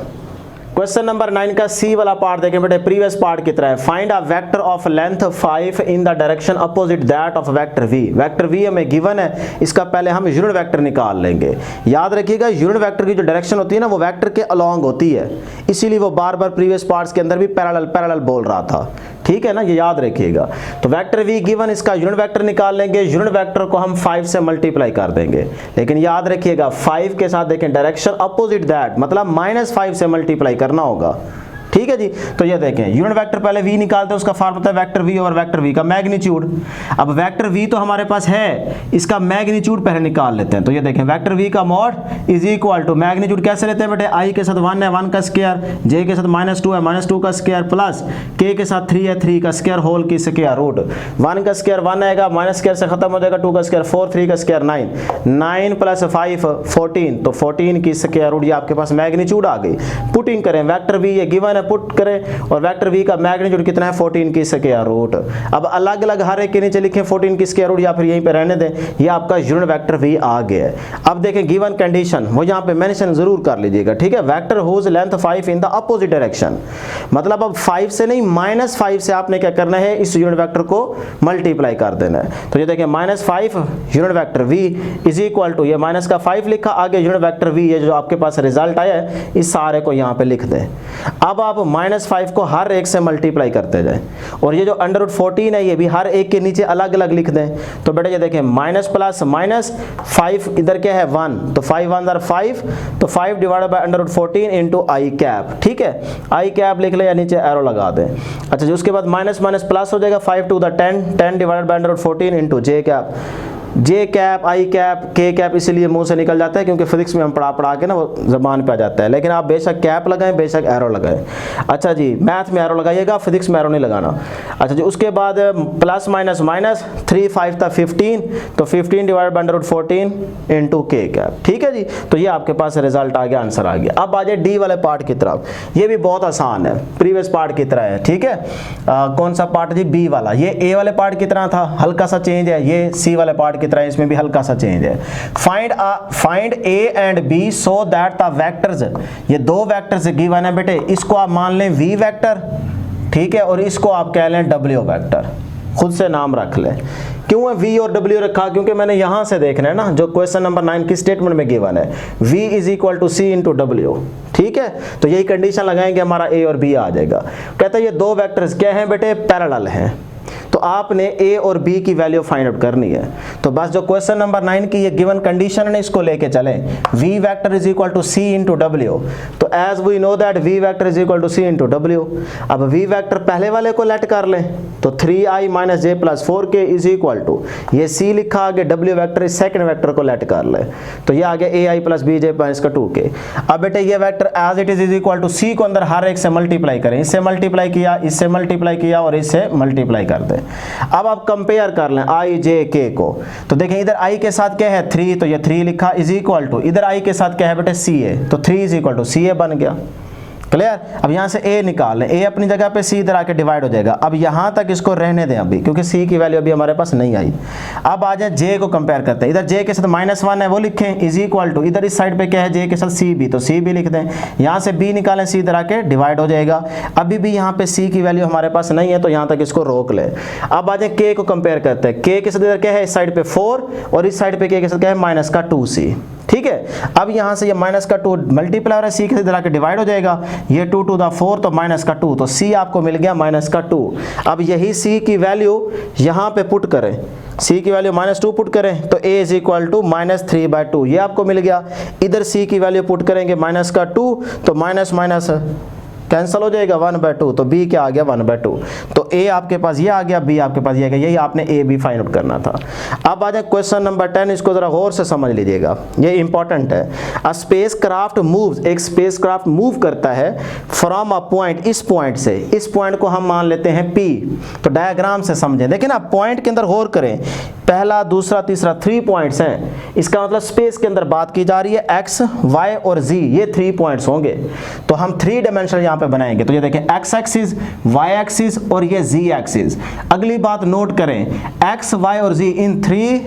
क्वेश्चन नंबर 9 का सी वाला पार्ट देखें बेटे, प्रीवियस पार्ट की तरह है। Find a vector of length 5 in the direction opposite that of vector v। Vector v हमें गिवन है, इसका पहले हम यूनिट वेक्टर निकाल लेंगे। याद रखिएगा, यूनिट वेक्टर की जो डायरेक्शन होती है ना, वो वेक्टर के अलोंग होती है, इसीलिए वो बार बार प्रीवियस पार्ट्स के अंदर भी पैरेलल पैरेलल बोल रहा था। ठीक है ना, ये याद रखिएगा। तो वेक्टर v गिवन, इसका यूनिट वेक्टर निकाल लेंगे, यूनिट वेक्टर को हम 5 से मल्टीप्लाई कर देंगे, लेकिन याद रखिएगा 5 के साथ देखें डायरेक्शन अपोजिट दैट, मतलब -5 से मल्टीप्लाई करना होगा, ठीक है जी। तो ये देखें यूनिट वेक्टर पहले v निकालते हैं, उसका फॉर्मूला है वेक्टर v और वेक्टर v का मैग्नीट्यूड। अब वेक्टर v तो हमारे पास है, इसका मैग्नीट्यूड पहले निकाल लेते हैं। तो ये देखें वेक्टर v का mod is equal to magnitude कैसे लेते हैं बेटे, i के साथ 1 है 1 का स्क्वायर, j के साथ -2 है -2 का स्क्वायर, प्लस k के साथ 3 है 3 का स्क्वायर होल की स्क्वायर रूट। 1 का स्क्वायर 1 आएगा, माइनस स्क्वायर से खत्म हो जाएगा, 2 का स्क्वायर 4, 3 का स्क्वायर 9, 9 प्लस 5 14, तो 14 की स्क्वायर रूट, ये आपके पास मैग्नीट्यूड आ गई। पुटिंग करें वेक्टर v ये गिवन है, पुट करें, और वेक्टर v का मैग्नीट्यूड कितना है 14 की स्क्वायर रूट। अब अलग अलग हर एक के नीचे लिखें 14 की स्क्वायर रूट, या फिर यहीं पे रहने दें, ये आपका यूनिट वेक्टर v आ गया है। अब देखें गिवन कंडीशन, वो यहाँ पे मेंशन जरूर कर लीजिएगा, ठीक है। Vector whose length 5 in the opposite direction, मतलब अब 5 से नहीं -5 से आपने क्या करना है, इस यूनिट वेक्टर को मल्टीप्लाई कर देना है। तो ये देखें -5 unit vector v is equal to, ये माइनस का 5 लिखा, आगे यूनिट वेक्टर v, ये जो आपके पास रिजल्ट आया है इस सारे को यहाँ पे लिख दें। अब आप -5 को हर एक से मल्टीप्लाई करते जाएं, और ये जो √14 है ये भी हर एक के नीचे अलग अलग लिख दें। तो बेटा ये देखें माइनस प्लस माइनस, 5 इधर क्या है 1, तो 5 1 are 5, तो 5 divided by √14 into I cap, ठीक है। आई कैप लिख लें या नीचे एरो लगा दें। अच्छा जी, उसके बाद माइनस माइनस प्लस हो जाएगा, 5 to the 10, 10 divided by √14 into J cap, J cap I cap K cap इसलिए मुंह से निकल जाता है क्योंकि फिजिक्स में हम पढ़ा के ना वो जबान पे आ जाता है, लेकिन आप बेशक कैप लगाएं बेशक एरो लगाएं। अच्छा जी, मैथ में एरो लगाइएगा, फिजिक्स में एरो नहीं लगाना। अच्छा जी, उसके बाद प्लस माइनस माइनस, 3 5 था 15, तो 15 डिवाइड बाय √14 इंटू के कैप, ठीक है जी। तो ये आपके पास रिजल्ट आ गया, आंसर आ गया। अब आ जाए डी वाले पार्ट की तरफ, ये भी बहुत आसान है, प्रीवियस पार्ट की तरह है, ठीक है। कौन सा पार्ट जी, बी वाला, ये ए वाले पार्ट की तरह था, हल्का सा चेंज है, ये सी वाले पार्ट तरह इसमें भी हल्का सा चेंज है। Find A and B so that the vectors, ये दो वेक्टर्स गिवन है बेटे, इसको आप मान लें वी वेक्टर, ठीक है, और इसको आप कह लें डब्ल्यू वेक्टर, खुद से नाम रख लें। क्यों है वी और डब्ल्यू रखा, क्योंकि मैंने यहां से देखना है ना, जो क्वेश्चन नंबर 9 की स्टेटमेंट में गिवन है, v is equal to C into W, ठीक है। तो यही कंडीशन लगाएंगे, हमारा ए और बी आ जाएगा। कहता है ये दो वेक्टर्स क्या हैं बेटे, पैरेलल हैं, तो आपने ए और बी की वैल्यू फाइंड आउट करनी है। तो बस जो क्वेश्चन नंबर 9 की ये गिवन कंडीशन है, इसको लेके चलें, v vector is equal to C into W. तो as we know that v vector is equal to C into W. अब v वेक्टर पहले वाले को लेट कर लें, तो 3i minus J plus 4k is equal to, ये c लिखा, आगे w वेक्टर इस सेकंड वेक्टर को लेट कर ले, तो ये आगे ai प्लस bj माइनस का 2k। अब बेटे ये vector as it is equal to c को अंदर हर एक से मल्टीप्लाई करें, इससे मल्टीप्लाई किया, इससे मल्टीप्लाई किया और इससे मल्टीप्लाई कर दें। अब आप कंपेयर कर लें i j k को, तो देखें इधर i के साथ क्या है 3, तो ये 3 लिखा इज इक्वल टू, इधर i के साथ क्या है बेटे c है, तो 3 इज इक्वल टू ca बन गया। क्लियर। अब यहाँ से a निकाल लें, a अपनी जगह पे c इधर आके डिवाइड हो जाएगा। अब यहाँ तक इसको रहने दें अभी, क्योंकि c की वैल्यू अभी हमारे पास नहीं आई। अब आ जाए j को कंपेयर करते हैं, इधर j के साथ -1 है वो लिखें इज इक्वल टू, इधर इस साइड पे क्या है j के साथ c भी, तो c भी लिख दें। यहाँ से b निकालें, c इधर आके डिवाइड हो जाएगा। अभी भी यहाँ पे c की वैल्यू हमारे पास नहीं है, तो यहाँ तक इसको रोक लें। अब आ जाए k को कंपेयर करते हैं, k के साथ इधर क्या है इस साइड पे 4 और इस साइड पे k के साथ क्या है -2c, ठीक है। अब यहाँ से ये -2 मल्टीप्लाई हो रहा है, c के इधर आके डिवाइड हो जाएगा, ये 2 टू द 4 तो -2, तो c आपको मिल गया -2। अब यही c की वैल्यू यहाँ पे पुट करें, c की वैल्यू -2 पुट करें, तो a इज इक्वल टू -3/2 ये आपको मिल गया। इधर c की वैल्यू पुट करेंगे -2, तो माइनस माइनस कैंसिल हो जाएगा 1/2, तो b क्या आ गया 1/2। तो a आपके पास ये आ गया, b आपके पास ये आ गया, यही आपने a b फाइंड आउट करना था। अब आ जाए क्वेश्चन नंबर 10, इसको जरा गौर से समझ लीजिएगा, ये इंपॉर्टेंट है। अ स्पेस क्राफ्ट मूव्स, एक स्पेस क्राफ्ट मूव करता है फ्रॉम अ पॉइंट, इस पॉइंट से, इस पॉइंट को हम मान लेते हैं p। तो डायग्राम से समझें, देखिए ना पॉइंट के अंदर गौर करें, पहला दूसरा तीसरा 3 पॉइंट्स हैं, इसका मतलब स्पेस के अंदर बात की जा रही है, x y और z ये 3 पॉइंट्स होंगे। तो हम 3 डायमेंशन यहाँ पे बनाएंगे, तो ये देखें x एक्सिस, y एक्सिस और ये z एक्सिस। अगली बात नोट करें, x y और z इन 3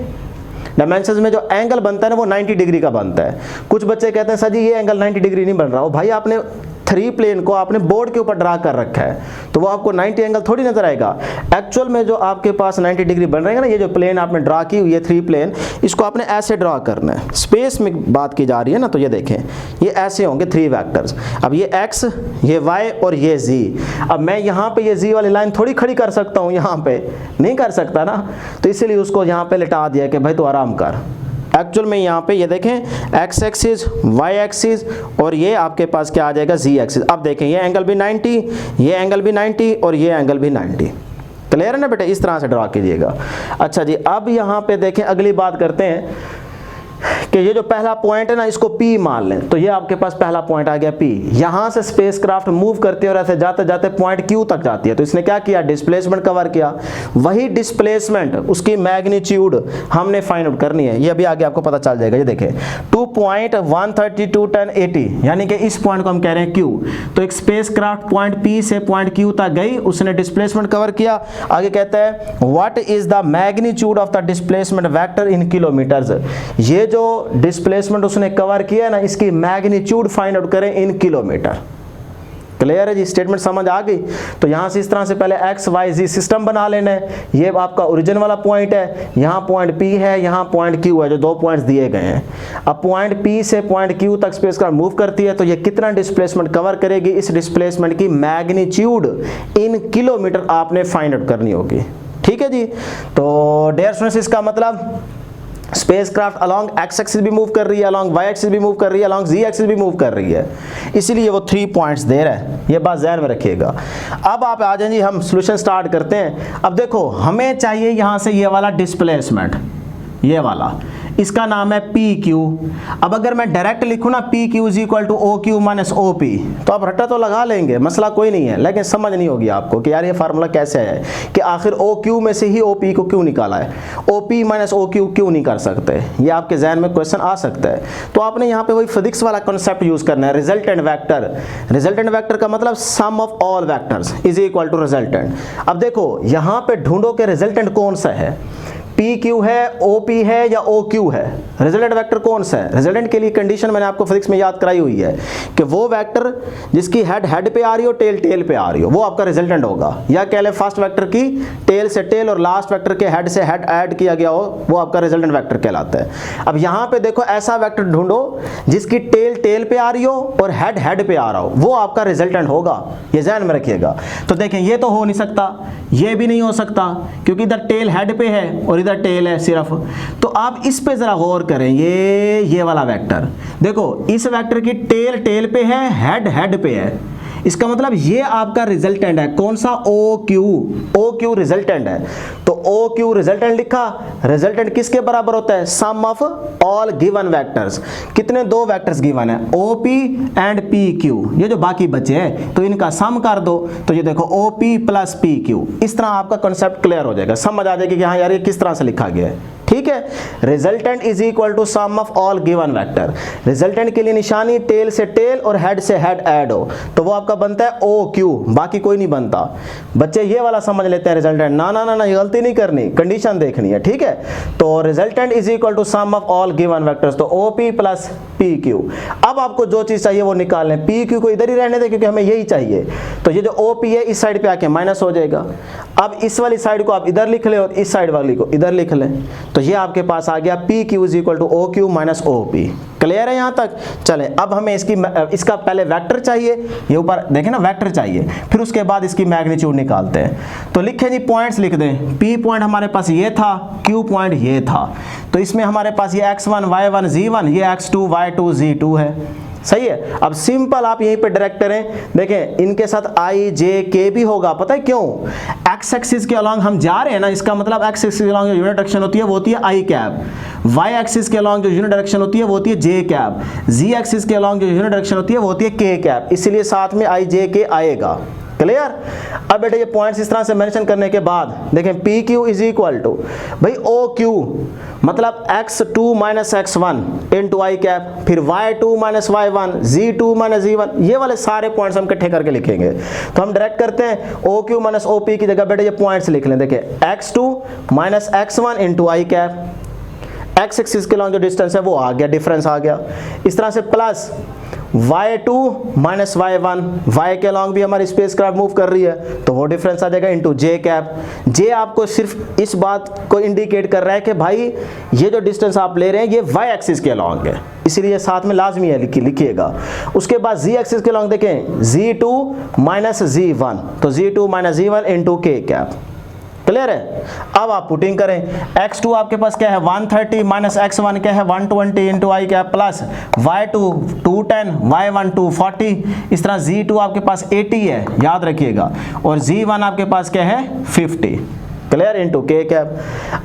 डायमेंशंस में जो एंगल बनता है ना वो 90 डिग्री का बनता है। कुछ बच्चे कहते हैं सर जी ये एंगल 90 डिग्री नहीं बन रहा हो, भाई आपने 3 प्लेन को आपने बोर्ड के ऊपर ड्रा कर रखा है तो वो आपको 90 एंगल थोड़ी नजर आएगा। एक्चुअल में जो आपके पास 90 डिग्री बन रहेगा ना, ये जो प्लेन आपने ड्रा की हुई है 3 प्लेन, इसको आपने ऐसे ड्रा करना है। स्पेस में बात की जा रही है ना, तो ये देखें ये ऐसे होंगे 3 वेक्टर्स। अब ये x, ये y और ये z। अब मैं यहाँ पे ये z वाली लाइन थोड़ी खड़ी कर सकता हूँ, यहाँ पे नहीं कर सकता ना, तो इसीलिए उसको यहाँ पे लिटा दिया कि भाई तू आराम कर। एक्चुअल में यहाँ पे ये देखें x एक्सिस, y एक्सिस और ये आपके पास क्या आ जाएगा z एक्सिस। अब देखें ये एंगल भी 90, ये एंगल भी 90 और ये एंगल भी 90। क्लियर है ना बेटा, इस तरह से ड्रा कीजिएगा। अच्छा जी, अब यहाँ पे देखें अगली बात करते हैं कि ये जो पहला पॉइंट है ना, इसको P मान लें। तो ये आपके पास पहला पॉइंट आ गया P। यहाँ से स्पेसक्राफ्ट मूव करती है और ऐसे जाते जाते पॉइंट Q तक जाती है। तो इसने क्या किया, डिस्प्लेसमेंट कवर किया। वही डिस्प्लेसमेंट, उसकी मैग्नीट्यूड हमने फाइंड आउट करनी है। ये अभी आगे आपको पता चल जाएगा। ये देखें 2.132 10 80, यानी कि इस पॉइंट को हम कह रहे हैं Q। तो एक स्पेसक्राफ्ट पॉइंट P से पॉइंट Q तक गई, उसने डिस्प्लेसमेंट कवर किया। आगे कहता है what is the magnitude of the displacement vector in kilometres. ये जो डिस्प्लेसमेंट उसने कवर किया है ना, इसकी मैग्नीट्यूड फाइंड आउट करें इन किलोमीटर। क्लियर है जी, स्टेटमेंट समझ आ गई। तो यहां से इस तरह से पहले x y z सिस्टम बना लेना है। ये आपका ओरिजिन वाला पॉइंट है, यहां पॉइंट P है, यहां पॉइंट Q है, जो 2 पॉइंट्स दिए गए हैं। अब पॉइंट P से पॉइंट Q तक स्पेसक्राफ्ट मूव करती है, तो ये कितना डिस्प्लेसमेंट कवर करेगी, इस डिस्प्लेसमेंट की मैग्नीट्यूड इन किलोमीटर आपने फाइंड आउट करनी होगी। ठीक है जी। तो डियर स्टूडेंट्स, इसका मतलब स्पेसक्राफ्ट अलोंग x एक्सिस भी मूव कर रही है, अलोंग y एक्सिस भी मूव कर रही है, अलोंग z एक्सिस भी मूव कर रही है, इसीलिए वो 3 पॉइंट्स दे रहा है। ये बात ध्यान में रखिएगा। अब आप आ जाएं जी, हम सॉल्यूशन स्टार्ट करते हैं। अब देखो हमें चाहिए यहाँ से ये वाला डिस्प्लेसमेंट, ये वाला, इसका नाम है PQ। अब अगर मैं डायरेक्ट लिखूँ ना PQ is equal to OQ minus OP, तो आप रट्टा तो लगा लेंगे, मसला कोई नहीं है, लेकिन समझ नहीं होगी आपको कि यार ये फार्मूला कैसे है, कि आखिर OQ में से ही OP को क्यों निकाला है, OP माइनस OQ क्यों नहीं कर सकते। ये आपके जहन में क्वेश्चन आ सकता है। तो आपने यहाँ पे वही फिजिक्स वाला कॉन्सेप्ट यूज करना है, रिजल्टेंट वेक्टर। रिजल्टेंट वेक्टर का मतलब sum of all vectors is equal to resultant. अब देखो यहाँ पे ढूंढो कि रिजल्टेंट कौन सा है, PQ है, OP है या OQ है। रिजल्टेंट वेक्टर कौन सा है? रिजल्टेंट के लिए कंडीशन मैंने आपको फिजिक्स में याद कराई हुई है कि वो वेक्टर जिसकी हेड हेड पे आ रही हो, टेल टेल पे आ रही हो, वो आपका रिजल्टेंट होगा। या कह ले फर्स्ट वेक्टर की टेल से टेल और लास्ट वेक्टर के हेड से हेड ऐड किया गया हो, वो आपका रिजल्टेंट वेक्टर कहलाता है। अब यहाँ पे देखो ऐसा वेक्टर ढूंढो जिसकी टेल टेल पे आ रही हो और हेड हेड पे आ रहा हो, वो आपका रिजल्टेंट होगा। ये ध्यान में रखिएगा। तो देखें ये तो हो नहीं सकता, ये भी नहीं हो सकता, क्योंकि इधर टेल हेड पे है और इधर टेल है सिर्फ। तो आप इस पे जरा गौर करें, ये वाला वेक्टर देखो, इस वेक्टर की टेल टेल पे है, हेड हेड पे है, इसका मतलब ये आपका रिजल्टेंट है। कौन सा? OQ रिजल्टेंट है। तो OQ रिजल्टेंट लिखा। रिजल्टेंट किसके बराबर होता है? सम ऑफ ऑल गिवन वेक्टर्स। कितने? 2 वेक्टर्स गिवन है, OP एंड PQ। ये जो बाकी बचे हैं तो इनका सम कर दो, तो ये देखो OP प्लस PQ। इस तरह आपका कॉन्सेप्ट क्लियर हो जाएगा, समझ आ जाएगी कि हाँ यार ये किस तरह से लिखा गया है। ठीक है, resultant is equal to sum of all given vector. Resultant के लिए निशानी टेल से टेल और हेड से हेड ऐड हो, तो वो आपका बनता है OQ, बाकी कोई नहीं बनता। बच्चे ये वाला समझ लेते हैं रिजल्टेंट, ना ना ना ना, ये गलती नहीं करनी, कंडीशन देखनी है। ठीक है, तो resultant is equal to sum of all given vectors, तो OP प्लस PQ। अब आपको जो चीज चाहिए वो निकाल लें। PQ को इधर ही रहने दें क्योंकि हमें यही चाहिए। तो ये जो OP है इस साइड पे आके माइनस हो जाएगा। अब इस वाली साइड को आप इधर लिख लें और इस साइड वाली को इधर लिख लें, तो ये आपके पास आ गया PQ is equal to OQ minus OP। Clear है यहाँ तक? चले अब हमें इसका पहले वेक्टर चाहिए, ये ऊपर देखें ना वेक्टर चाहिए, फिर उसके बाद इसकी मैग्नीट्यूड निकालते हैं। तो लिखें जी, पॉइंट्स लिख दें। P पॉइंट हमारे पास ये था, Q पॉइंट ये था, तो इसमें हमारे पास ये x1 y1 z1, ये x2 y2 z2 है। सही है। अब सिंपल आप यहीं पे डायरेक्ट करें, देखें इनके साथ I J K भी होगा। पता है क्यों? x एक्सिस के अलॉन्ग हम जा रहे हैं ना, इसका मतलब x एक्सिस के अलॉन्ग जो यूनिट डायरेक्शन होती है वो होती है I कैप, y एक्सिस के अलॉन्ग जो यूनिट डायरेक्शन होती है वो होती है J कैप, z एक्सिस के अलॉन्ग जो यूनिट डायरेक्शन होती है वो होती है K कैप, इसलिए साथ में I J K आएगा। क्लियर? अब बेटे ये पॉइंट्स इस तरह से मेंशन करने के बाद देखें PQ इज इक्वल टू भाई OQ मतलब x2 minus x1 into I cap, फिर y2 minus y1, z2 minus z1, ये वाले सारे पॉइंट्स हम इकट्ठे करके लिखेंगे। तो हम डायरेक्ट करते हैं, OQ माइनस OP की जगह बेटे ये पॉइंट्स लिख लें। देखिए x2 minus x1 into I cap, x axis के लॉन्ग जो डिस्टेंस है वो आ गया, डिफरेंस आ गया। इस तरह से plus y2 minus y1, y के अलॉन्ग भी हमारी स्पेसक्राफ्ट मूव कर रही है तो वो डिफरेंस आ जाएगा इनटू जे कैप। जे आपको सिर्फ इस बात को इंडिकेट कर रहा है कि भाई ये जो डिस्टेंस आप ले रहे हैं ये y एक्सिस के अलॉन्ग है, इसीलिए साथ में लाजमी है लिखिएगा। उसके बाद z एक्सिस के अलॉन्ग देखें z2 माइनस z1, तो z2 माइनस z1 इनटू के कैप। क्लियर है? अब आप पुटिंग करें, x2 आपके पास क्या है 130 माइनस x1 क्या है 120 into I cap plus y2 210 y1 240, इस तरह z2 आपके पास 80 है याद रखिएगा, और z1 आपके पास क्या है 50। क्लियर? इनटू के कैप।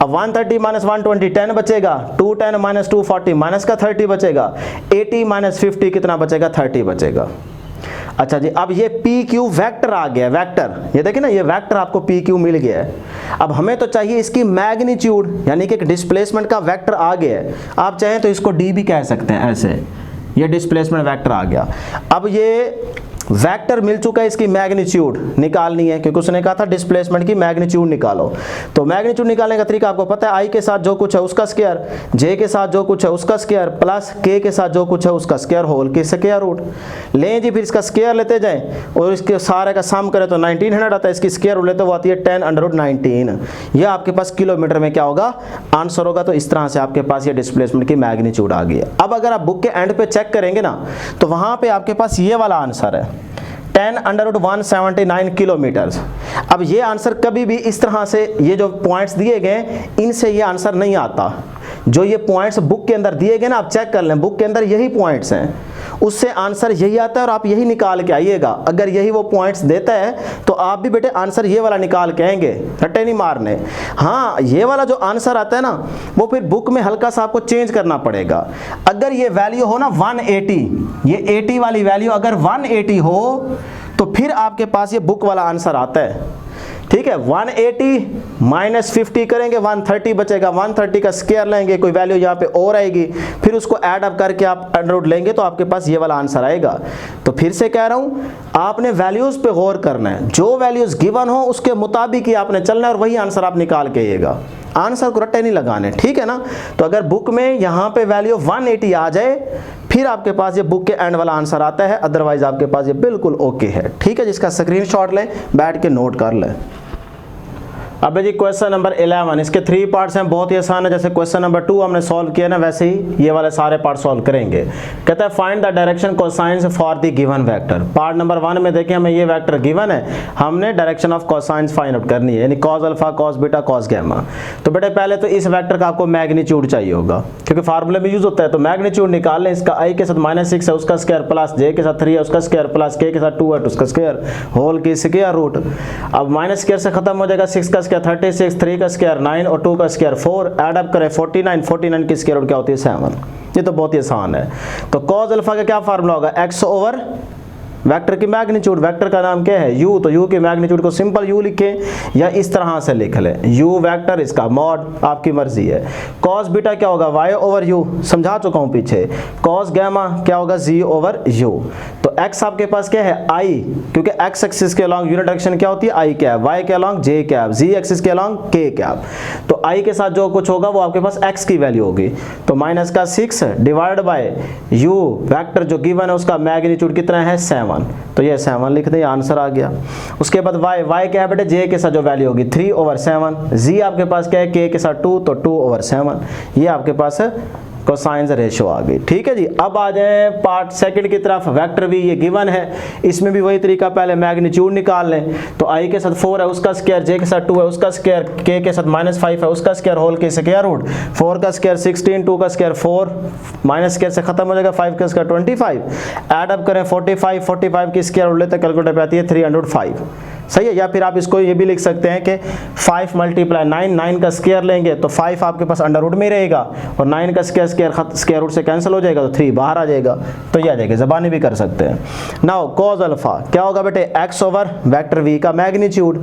अब 130 माइनस 120 10 बचेगा, 210 माइनस 240 माइनस का 30 बचेगा, 80 माइनस 50 कितना बचेगा 30 बचेगा। अच्छा जी, अब ये पी क्यू वैक्टर आ गया, वैक्टर, ये देखिए ना ये वैक्टर आपको पी क्यू मिल गया है। अब हमें तो चाहिए इसकी मैग्नीट्यूड, यानी कि एक डिस्प्लेसमेंट का वैक्टर आ गया है, आप चाहें तो इसको डी भी कह सकते हैं, ऐसे ये डिस्प्लेसमेंट वैक्टर आ गया। अब ये वेक्टर मिल चुका है, इसकी मैग्नीट्यूड निकालनी है क्योंकि उसने कहा था डिस्प्लेसमेंट की मैग्नीट्यूड निकालो। तो मैग्नीट्यूड निकालने का तरीका आपको पता है, आई के साथ जो कुछ है उसका स्क्वायर, जे के साथ जो कुछ है उसका स्क्वायर, प्लस के के साथ जो कुछ है उसका स्क्वायर होल के स्क्वायर रूट। लें जी, फिर इसका स्क्वायर लेते जाएं और इसके सारे का सम करें तो 1900 आता है, इसकी स्क्वायर रूट लेते वो आती है 10√19। यह आपके पास किलोमीटर में क्या होगा आंसर होगा। तो इस तरह से आपके पास ये डिस्प्लेसमेंट की मैग्नीट्यूड आ गई है। अब अगर आप बुक के एंड पे चेक करेंगे ना तो वहां पे आपके पास ये वाला आंसर है 10√179 किलोमीटर। अब ये आंसर कभी भी इस तरह से ये जो पॉइंट्स दिए गए इनसे ये आंसर नहीं आता। जो ये पॉइंट्स बुक के अंदर दिए गए ना, आप चेक कर लें, बुक के अंदर यही पॉइंट्स हैं, उससे आंसर यही आता है और आप यही निकाल के आइएगा। अगर यही वो पॉइंट्स देता है तो आप भी बेटे आंसर ये वाला निकाल के आएंगे, रट्टे नहीं मारने। हाँ, ये वाला जो आंसर आता है ना वो फिर बुक में हल्का सा आपको चेंज करना पड़ेगा। अगर ये वैल्यू हो ना 180, ये 80 वाली वैल्यू अगर 180 हो तो फिर आपके पास ये बुक वाला आंसर आता है। ठीक है, 180 माइनस 50 करेंगे 130 बचेगा, 130 का स्क्वायर लेंगे, कोई वैल्यू यहाँ पे और आएगी, फिर उसको ऐड अप करके आप अंडर लेंगे तो आपके पास ये वाला आंसर आएगा। तो फिर से कह रहा हूँ आपने वैल्यूज पे गौर करना है, जो वैल्यूज गिवन हो उसके मुताबिक ही आपने चलना है और वही आंसर आप निकाल के आइएगा, आंसर को रट्टे नहीं लगाने। ठीक है ना? तो अगर बुक में यहाँ पे वैल्यू 180 आ जाए फिर आपके पास ये बुक के एंड वाला आंसर आता है, अदरवाइज आपके पास ये बिल्कुल ओके है। ठीक है, जिसका स्क्रीनशॉट लें, बैठ के नोट कर लें। अब जी क्वेश्चन नंबर 11, इसके 3 पार्ट्स हैं, बहुत ही आसान है। जैसे क्वेश्चन नंबर 2 हमने सॉल्व किया ना वैसे ही ये वाले सारे पार्ट सॉल्व करेंगे। कहता है find the direction cosines for the given vector. Part number 1 में देखें हमें ये वेक्टर गिवन है, हमने direction of cosines find out करनी है, यानी cos alpha cos beta cos gamma. तो बेटे पहले तो इस वेक्टर का आपको मैग्नीट्यूड चाहिए होगा क्योंकि फार्मूले में यूज होता है। तो मैग्नीट्यूड निकाल लें, इसका आई के साथ -6 है उसका स्क्वायर प्लस जे के साथ 3 है उसका स्क्वायर प्लस के साथ 2 है उसका स्क्वायर होल के स्क्वायर रूट। अब माइनस स्क्वायर से खत्म हो जाएगा, 6 का स्क्वायर 36, 3 का स्क्वायर 9 और 2 का स्क्वायर 4, ऐड अप करें 49 की स्क्वायर रूट क्या होती है 7। ये तो बहुत ही आसान है। तो कॉस अल्फा का क्या फार्मूला होगा x ओवर वेक्टर की मैग्नीट्यूड, वेक्टर का नाम क्या है u, तो u की मैग्नीट्यूड को सिंपल u लिखें या इस तरह से लिख लें u वेक्टर, इसका मॉड, आपकी मर्जी है। कॉस बीटा क्या होगा y ओवर u, समझा चुका हूं पीछे। कॉस गैमा क्या होगा z ओवर u। तो x आपके पास क्या है i, क्योंकि x एक्सिस के अलॉन्ग यूनिट डायरेक्शन क्या होती है i कैप, y के along j cap, z axis के अलॉन्ग k कैप। तो i के साथ जो कुछ होगा वो आपके पास x की वैल्यू होगी। तो माइनस का 6 डिवाइड बाय u वेक्टर जो गिवन है उसका मैग्नीट्यूड कितना है 7, तो ये 7 लिख दें, आंसर आ गया। उसके बाद y क्या है बेटे j के साथ जो वैल्यू होगी 3/7, z आपके पास क्या है k के साथ 2 तो 2/7, ये आपके पास है कोसाइंस रेशियो आ गई। ठीक है जी, अब आ जाए पार्ट सेकंड की तरफ। वेक्टर भी ये गिवन है, इसमें भी वही तरीका, पहले मैग्नीट्यूड निकाल लें। तो i के साथ 4 है उसका स्क्वायर, j के साथ 2 है उसका स्क्वायर, k के साथ -5 है उसका स्क्वायर होल के स्क्वायर रूट, 4 का स्क्वायर 16, 2 का स्क्वायर 4, माइनस स्क्वायर से खत्म हो जाएगा, 5 का स्क्वायर 25, ऐड अप करें 45 की स्क्वायर रूट लेते कैलकुलेटर पे आती है 305। सही है। या फिर आप इसको ये भी लिख सकते हैं कि 5 × 9 का स्क्वायर लेंगे तो 5 आपके पास अंडर रूट में रहेगा और 9 का स्क्वायर रूट से कैंसिल हो जाएगा तो 3 बाहर आ जाएगा, तो ये आ जाएगा। ज़बानी भी कर सकते हैं। नाउ कॉस अल्फा क्या होगा बेटे x ओवर वेक्टर v का मैग्नीट्यूड।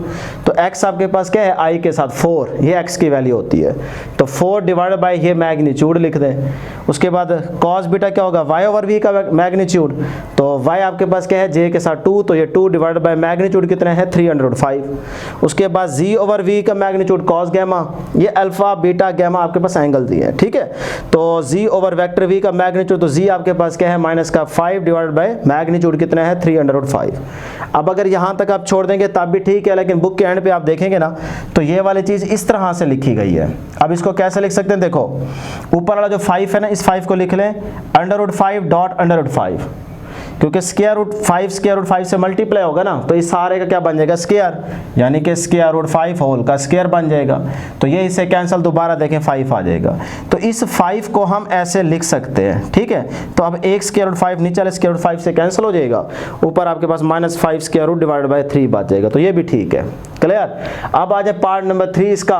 तो x आपके पास क्या है i के साथ 4, ये x की वैल्यू होती है। तो 4 डिवाइडेड बाय ये मैग्नीट्यूड लिख दें। उसके बाद कॉस बीटा क्या होगा, y ओवर v का मैग्नीट्यूड, तो y आपके पास क्या है j के साथ 2, तो ये 2 डिवाइडेड बाय मैग्नीट्यूड कितना है 305। उसके बाद z ओवर v का मैग्नीट्यूड कॉस गैमा, ये अल्फा बीटा गैमा आपके पास एंगल दिए हैं, ठीक है। तो z ओवर वेक्टर v का मैग्नीट्यूड, तो z आपके पास क्या है माइनस का 5 डिवाइडेड बाय मैग्नीट्यूड कितना है 305। अब अगर यहाँ तक आप छोड़ देंगे तब भी ठीक है, लेकिन बुक के एंड पे आप देखेंगे ना तो ये वाली चीज़ इस तरह से लिखी गई है। अब इसको कैसे लिख सकते हैं, देखो ऊपर वाला जो 5 है ना, इस 5 को लिख लें √5 डॉट √5, क्योंकि स्क्वायर रूट 5 से मल्टीप्लाई होगा ना, तो इस सारे का क्या बन जाएगा स्क्वायर, यानी कि स्क्वायर रूट 5 होल का स्क्वायर बन जाएगा। तो ये इससे कैंसिल, दोबारा देखें 5 आ जाएगा। तो इस 5 को हम ऐसे लिख सकते हैं, ठीक है। तो अब एक स्क्वायर रूट 5 नीचे वाले स्क्वायर रूट 5 से कैंसिल हो जाएगा, ऊपर आपके पास -5 स्क्वायर रूट डिवाइडेड बाय 3 बच जाएगा। तो ये भी ठीक है, क्लियर। अब आ जाए पार्ट नंबर 3 इसका,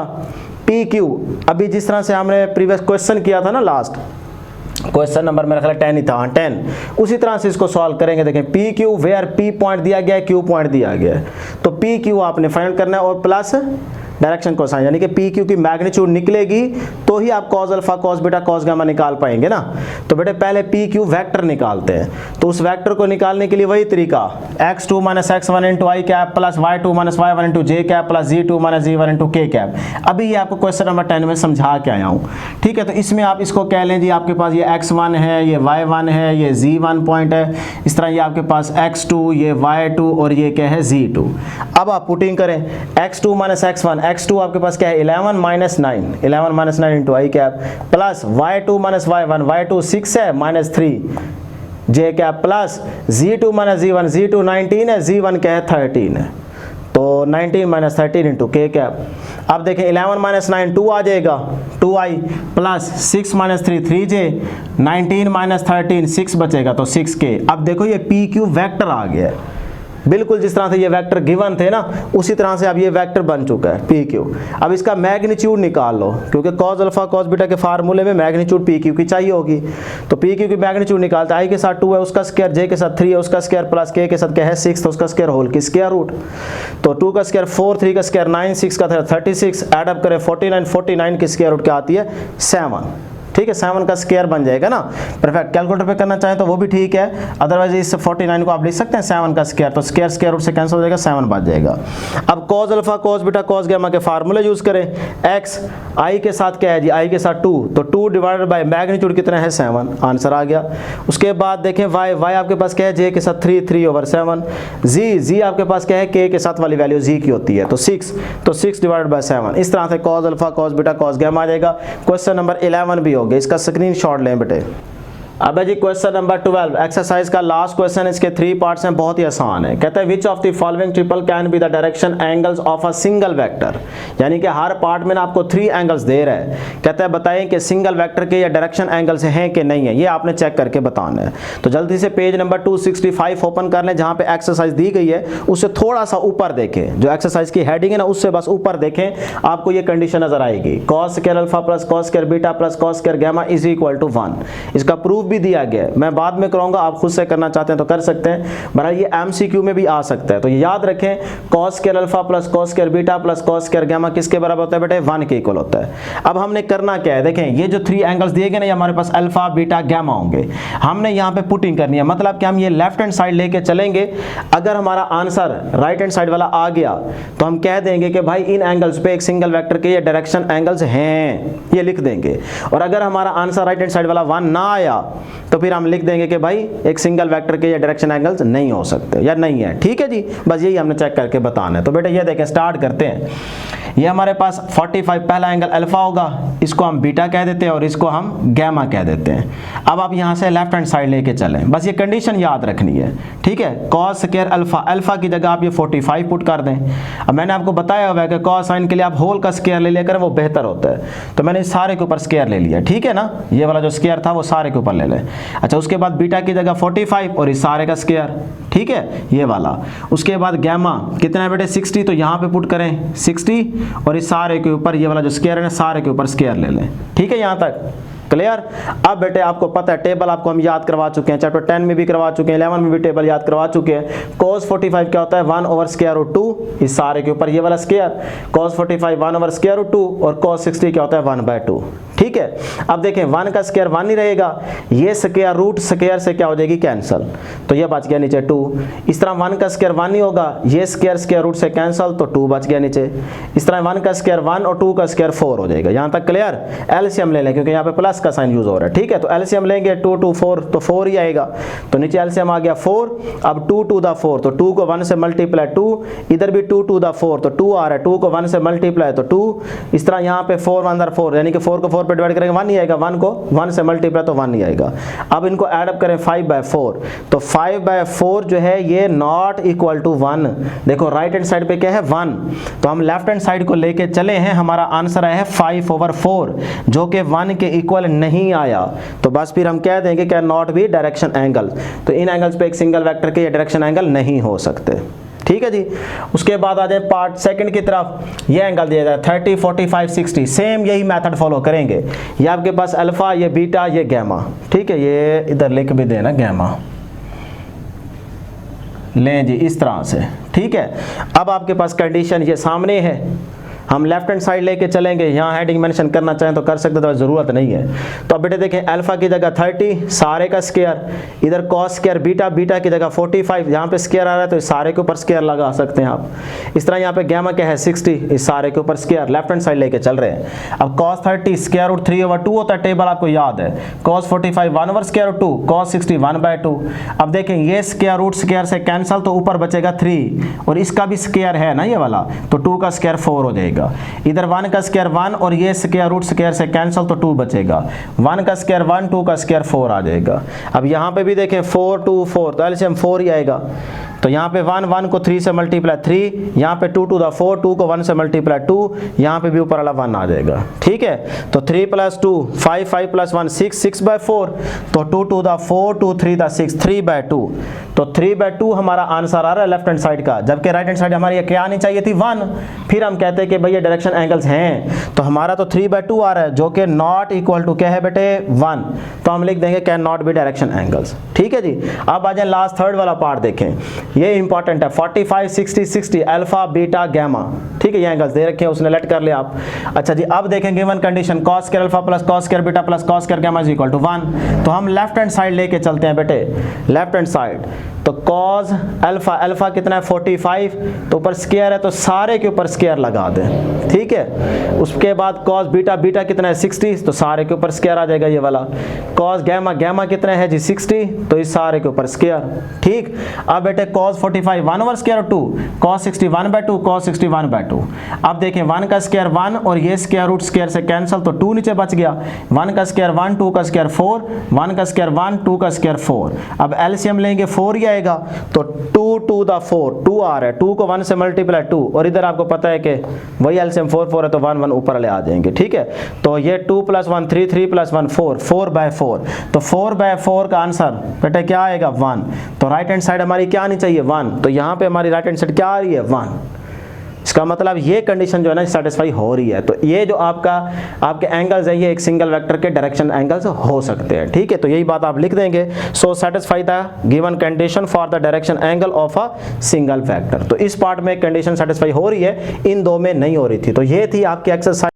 पी क्यू। अभी जिस तरह से हमने प्रीवियस क्वेश्चन किया था ना, लास्ट क्वेश्चन नंबर मेरा ख्याल 10 ही था, 10, उसी तरह से इसको सॉल्व करेंगे। देखें P Q where P point दिया गया है, क्यू पॉइंट दिया गया है, तो पी क्यू आपने फाइंड करना है और प्लस डायरेक्शन कोसाइन, यानी कि पी क्यू की मैग्नीट्यूड निकलेगी तो ही आप cos alpha cos beta cos gamma निकाल पाएंगे ना। तो बेटे पहले पी क्यू वेक्टर निकालते हैं, तो उस वेक्टर को निकालने के लिए वही तरीका, x2 - x1 × i cap plus y2 - y1 × j cap plus z2 - z1 × k cap. अभी ये आपको क्वेश्चन नंबर 10 में समझा के आया हूँ, ठीक है। तो इसमें आप इसको कह लें जी, आपके पास ये x1 है, ये y1 है, ये z1 पॉइंट है, इस तरह ये आपके पास x2, ये y2 और ये क्या है z2। अब आप पुटिंग करें x2 - x1, x2 आपके पास क्या है 11 - 9, 11 - 9 × i cap plus y2 - y1, y2 6 है -3 j cap plus z2 - z1, z2 19 है, z1 क्या है 13 है, तो 19 - 13 × k कैप। अब देखें 11 - 9 2 आ जाएगा, 2i प्लस 6 - 3 3j, 19 - 13 6 बचेगा, तो 6k। अब देखो ये पी क्यू वेक्टर आ गया है, बिल्कुल जिस तरह से ये वेक्टर गिवन थे ना उसी तरह से अब ये वेक्टर बन चुका है पी क्यू। अब इसका मैग्नीट्यूड निकाल लो, क्योंकि कॉस अल्फा कॉस बीटा के फार्मूले में मैग्नीट्यूड पी क्यू की चाहिए होगी। तो पी क्यू की मैग्नीट्यूड निकालते हैं, i के साथ 2 है उसका स्क्वायर, j के साथ 3 है उसका स्क्वायर, प्लस k के साथ क्या है 6 तो उसका स्क्वायर होल की स्क्वायर रूट। तो 2 का स्क्वायर 4, 3 का स्क्वायर 9, 6 का 36, एड अप करें 49, 49 की स्क्वायर रूट क्या आती है 7, ठीक है। 7 का स्क्वायर बन जाएगा ना, परफेक्ट। कैलकुलेटर पे करना चाहें तो वो भी ठीक है, अदरवाइज इस 49 को आप लिख सकते हैं 7 का स्क्वायर, तो स्क्वायर स्क्वायर रूट से कैंसिल हो जाएगा, 7 बच जाएगा। अब cos alpha cos beta cos gamma के फार्मूले यूज करें, x i के साथ क्या है जी, i के साथ 2, तो 2 डिवाइडेड बाय मैग्नीट्यूड कितना है 7, आंसर आ गया। उसके बाद देखें y आपके पास क्या है j के साथ 3/7, z आपके पास क्या है k के साथ वाली वैल्यू z की होती है, तो 6, तो 6 डिवाइडेड बाय 7। इस तरह से cos alpha cos beta cos gamma आ जाएगा। क्वेश्चन नंबर 11 भी हो गया, इसका स्क्रीनशॉट लें बेटे। अब है जी क्वेश्चन नंबर 12, एक्सरसाइज का लास्ट क्वेश्चन, इसके 3 पार्ट्स हैं, बहुत ही आसान है। कहता है which of the following triple can be the direction angles of a single vector, यानी कि हर पार्ट में ना आपको 3 एंगल्स दे रहा है। कहता है बताएं कि सिंगल वेक्टर के या डायरेक्शन एंगल्स हैं कि नहीं है, ये आपने चेक करके बताना है। तो जल्दी से पेज नंबर 265 ओपन कर लें, जहां पे एक्सरसाइज दी गई है उससे थोड़ा सा ऊपर देखें, जो एक्सरसाइज की हेडिंग है ना उससे बस ऊपर देखें, आपको ये कंडीशन नजर आएगी, cos square alpha plus cos square beta plus cos square gamma is equal to 1। इसका प्रूफ भी दिया गया है, मैं बाद में करूंगा, आप खुद से करना चाहते हैं तो कर सकते हैं, बहरहाल ये एमसीक्यू में भी आ सकता है। तो ये याद रखें, cos square alpha plus cos square beta plus cos square gamma किसके बराबर होता है बेटे 1 के इक्वल होता है। अब हमने करना क्या है, देखें ये जो 3 एंगल्स दिए गए ना, ये हमारे पास अल्फा बीटा गामा होंगे, हमने यहाँ पे पुटिंग करनी है, मतलब कि हम ये लेफ्ट हैंड साइड लेके चलेंगे। अगर हमारा आंसर राइट हैंड साइड वाला आ गया तो हम कह देंगे कि भाई इन एंगल्स पे एक सिंगल वेक्टर के ये डायरेक्शन एंगल्स हैं, ये लिख देंगे। और अगर हमारा आंसर राइट हैंड साइड वाला 1 ना आया तो फिर हम लिख देंगे कि भाई एक सिंगल वेक्टर के ये डायरेक्शन एंगल्स नहीं हो सकते या नहीं है, ठीक है जी। बस यही हमने चेक करके बताना है। तो बेटा ये देखें, स्टार्ट करते हैं। ये हमारे पास 45 पहला एंगल अल्फा होगा, इसको हम बीटा कह देते हैं और इसको हम गामा कह देते हैं। अब आप यहाँ से लेफ्ट हैंड साइड लेके चलें, बस ये कंडीशन याद रखनी है, ठीक है। कॉस स्क्वायर अल्फा, अल्फा की जगह आप ये 45 पुट कर दें। अब मैंने आपको बताया हुआ है कि कॉस साइन के लिए आप होल का स्क्वायर ले लेकर वो बेहतर होता है, तो मैंने इस सारे के ऊपर स्क्वायर ले लिया, ठीक है ना। ये वाला जो स्क्वायर था वो सारे के ऊपर ले लें। अच्छा, उसके बाद बीटा की जगह 45 और इस सारे का स्क्वायर, ठीक है, ये वाला। उसके बाद गामा कितना है बेटे 60, तो यहाँ पे पुट करें 60 और इस सारे के ऊपर ये वाला जो स्क्वायर है ना, सारे के ऊपर स्क्वायर ले लें, ठीक है यहाँ तक। क्लियर। अब बेटे आपको पता है टेबल आपको हम याद करवा चुके हैं, चैप्टर 10 में भी करवा चुके हैं, 11 में भी टेबल याद करवा चुके हैं। cos 45 क्या होता है 1 ओवर स्क्वायर रूट 2, इस सारे के ऊपर ये वाला square, cos 45 1 over square root 2 और cos 60 क्या होता है 1/2। ठीक है, अब देखें 1 का स्क्वायर 1 ही रहेगा, ये स्क्वायर रूट स्क्वायर से क्या हो जाएगी कैंसल, तो ये बच गया नीचे 2। इस तरह 1 का स्क्वायर 1 ही होगा, ये स्क्वायर स्क्वायर रूट से कैंसल तो 2 बच गया नीचे। इस तरह 1 का स्क्वायर 1 और 2 का स्क्वायर 4 हो जाएगा। यहाँ तक क्लियर। एलसीएम ले लें क्योंकि यहाँ पे प्लस का साइन यूज हो रहा है। ठीक है, तो एलसीएम लेंगे 2 2 4 तो 4 ही आएगा, तो नीचे एलसीएम आ गया 4। अब 2 टू द 4 तो 2 को 1 से मल्टीप्लाई 2, इधर भी 2 टू द 4 तो 2 आ रहा है, 2 को 1 से मल्टीप्लाई तो 2। इस तरह यहाँ पे 4 1 4 यानी कि 4 को 4 पे डिवाइड करेंगे 1 ही आएगा, 1 को 1 से मल्टीप्लाई तो 1 ही आएगा। अब इनको ऐड अप करें 5/4, तो 5/4 जो है ये नॉट इक्वल टू 1। देखो राइट हैंड साइड पे क्या है 1, तो हम लेफ्ट हैंड साइड को लेके चले हैं, हमारा आंसर है 5/4 जो कि 1 के इक्वल नहीं आया, तो बस फिर हम कह देंगे कि नॉट बी डायरेक्शन एंगल। तो इन एंगल्स पे एक सिंगल वेक्टर के डायरेक्शन एंगल नहीं हो सकते। ठीक है जी। उसके बाद आ जाए पार्ट सेकंड की तरफ, ये एंगल दिया जाए 30 45 60, सेम यही मेथड फॉलो करेंगे। ये आपके पास अल्फा, ये बीटा, ये गैमा। ठीक है, ये इधर लिख भी देना गैमा, लें जी इस तरह से। ठीक है, अब आपके पास कंडीशन ये सामने है, हम लेफ्ट हैंड साइड लेके चलेंगे, यहाँ हेडिंग मेंशन करना चाहें तो कर सकते, तो ज़रूरत नहीं है। तो अब बेटे देखें अल्फा की जगह 30 सारे का स्क्वायर, इधर कॉस स्क्वायर बीटा, बीटा की जगह 45, यहाँ पे स्क्वायर आ रहा है तो इस सारे के ऊपर स्क्वायर लगा सकते हैं आप। इस तरह यहाँ पे गैमा क्या है 60, इस सारे के ऊपर स्क्वायर, लेफ्ट हैंड साइड लेके चल रहे हैं। अब cos 30 स्क्वायर रूट 3/2 होता है, टेबल आपको याद है। cos 45 1 over square root 2, cos 60 1/2। अब देखें ये स्क्वायर रूट स्क्वायर से कैंसल तो ऊपर बचेगा 3, और इसका भी स्क्वायर है ना ये वाला, तो 2 का स्क्वायर 4 हो जाएगा। इधर 1 का स्क्वायर 1 और ये स्क्वायर रूट स्क्वायर से कैंसल तो 2 बचेगा, 1 का स्क्वायर 1, 2 का स्क्वायर 4 आ जाएगा। अब यहाँ पे भी देखें 4 2 4 तो एलसीएम 4 ही आएगा, तो यहाँ पे 1 1 को 3 से मल्टीप्लाई 3, यहाँ पे 2 टू द 4, 2 को 1 से मल्टीप्लाई 2, यहाँ पे भी ऊपर वाला 1 आ जाएगा। ठीक है, तो 3 + 2 5 5 + 1 6 6/4, तो 2 टू द 4 2 3 द 6 3/2, तो 3/2 हमारा आंसर आ रहा है लेफ्ट हैंड साइड का, जबकि राइट हैंड साइड हमारी ये क्या आनी चाहिए थी 1। फिर हम कहते हैं कि भैया डायरेक्शन एंगल्स हैं, तो हमारा तो 3/2 आ रहा है जो कि नॉट इक्वल टू क्या है बेटे 1, तो हम लिख देंगे can not be direction angles. ठीक है जी। अब आ जाए लास्ट थर्ड वाला पार्ट देखें, ये इंपॉर्टेंट है 45 60 60 अल्फा बीटा गैमा। ठीक है, ये एंगल्स दे रखे हैं, उसने लेट कर लिया आप। अच्छा जी, अब देखें given condition cos square alpha plus cos square beta plus cos square gamma is equal to 1, तो हम लेफ्ट हैंड साइड लेके चलते हैं बेटे, लेफ्ट हैंड साइड। तो cos अल्फा, अल्फा कितना है 45, तो ऊपर स्क्वायर है तो सारे के ऊपर स्क्वायर लगा दें। ठीक है, उसके बाद cos बीटा, बीटा कितना है 60, तो सारे के ऊपर स्क्वायर आ जाएगा ये वाला। cos गैमा, गैमा कितना है जी 60, तो इस सारे के ऊपर स्क्वायर। ठीक, अब बेटे cos 45 1 over square 2, cos 60 1/2, cos 60 1/2। अब देखें 1 का स्क्वायर 1 और ये स्क्वायर रूट स्क्वायर से कैंसल तो 2 नीचे बच गया, 1 का स्क्वायर 1, 2 का स्क्वायर 4, 1 का स्क्वायर 1, 2 का स्क्वायर 4। अब एलसीएम लेंगे 4 ही आएगा, तो 2 टू द 4 2 आ रहा है, 2 को 1 से मल्टीप्लाई 2, और इधर आपको पता है कि वही एलसीएम 4 4 है तो 1 1 ऊपर ले आ जाएंगे। ठीक है, तो ये 2 + 1 3 3 + 1 4 4/4, तो 4/4 का आंसर बेटा क्या आएगा 1। तो राइट हैंड साइड हमारी क्या आनी चाहिए 1, तो यहाँ पे हमारी राइट हैंड साइड क्या आ रही है 1। इसका मतलब ये कंडीशन जो है ना सेटिस्फाई हो रही है, तो ये जो आपके एंगल्स है ये एक सिंगल वेक्टर के डायरेक्शन एंगल्स हो सकते हैं। ठीक है, तो यही बात आप लिख देंगे, so satisfy the given condition for the direction angle of a single vector. तो इस पार्ट में कंडीशन सेटिस्फाई हो रही है, इन दो में नहीं हो रही थी। तो ये थी आपकी एक्सरसाइज।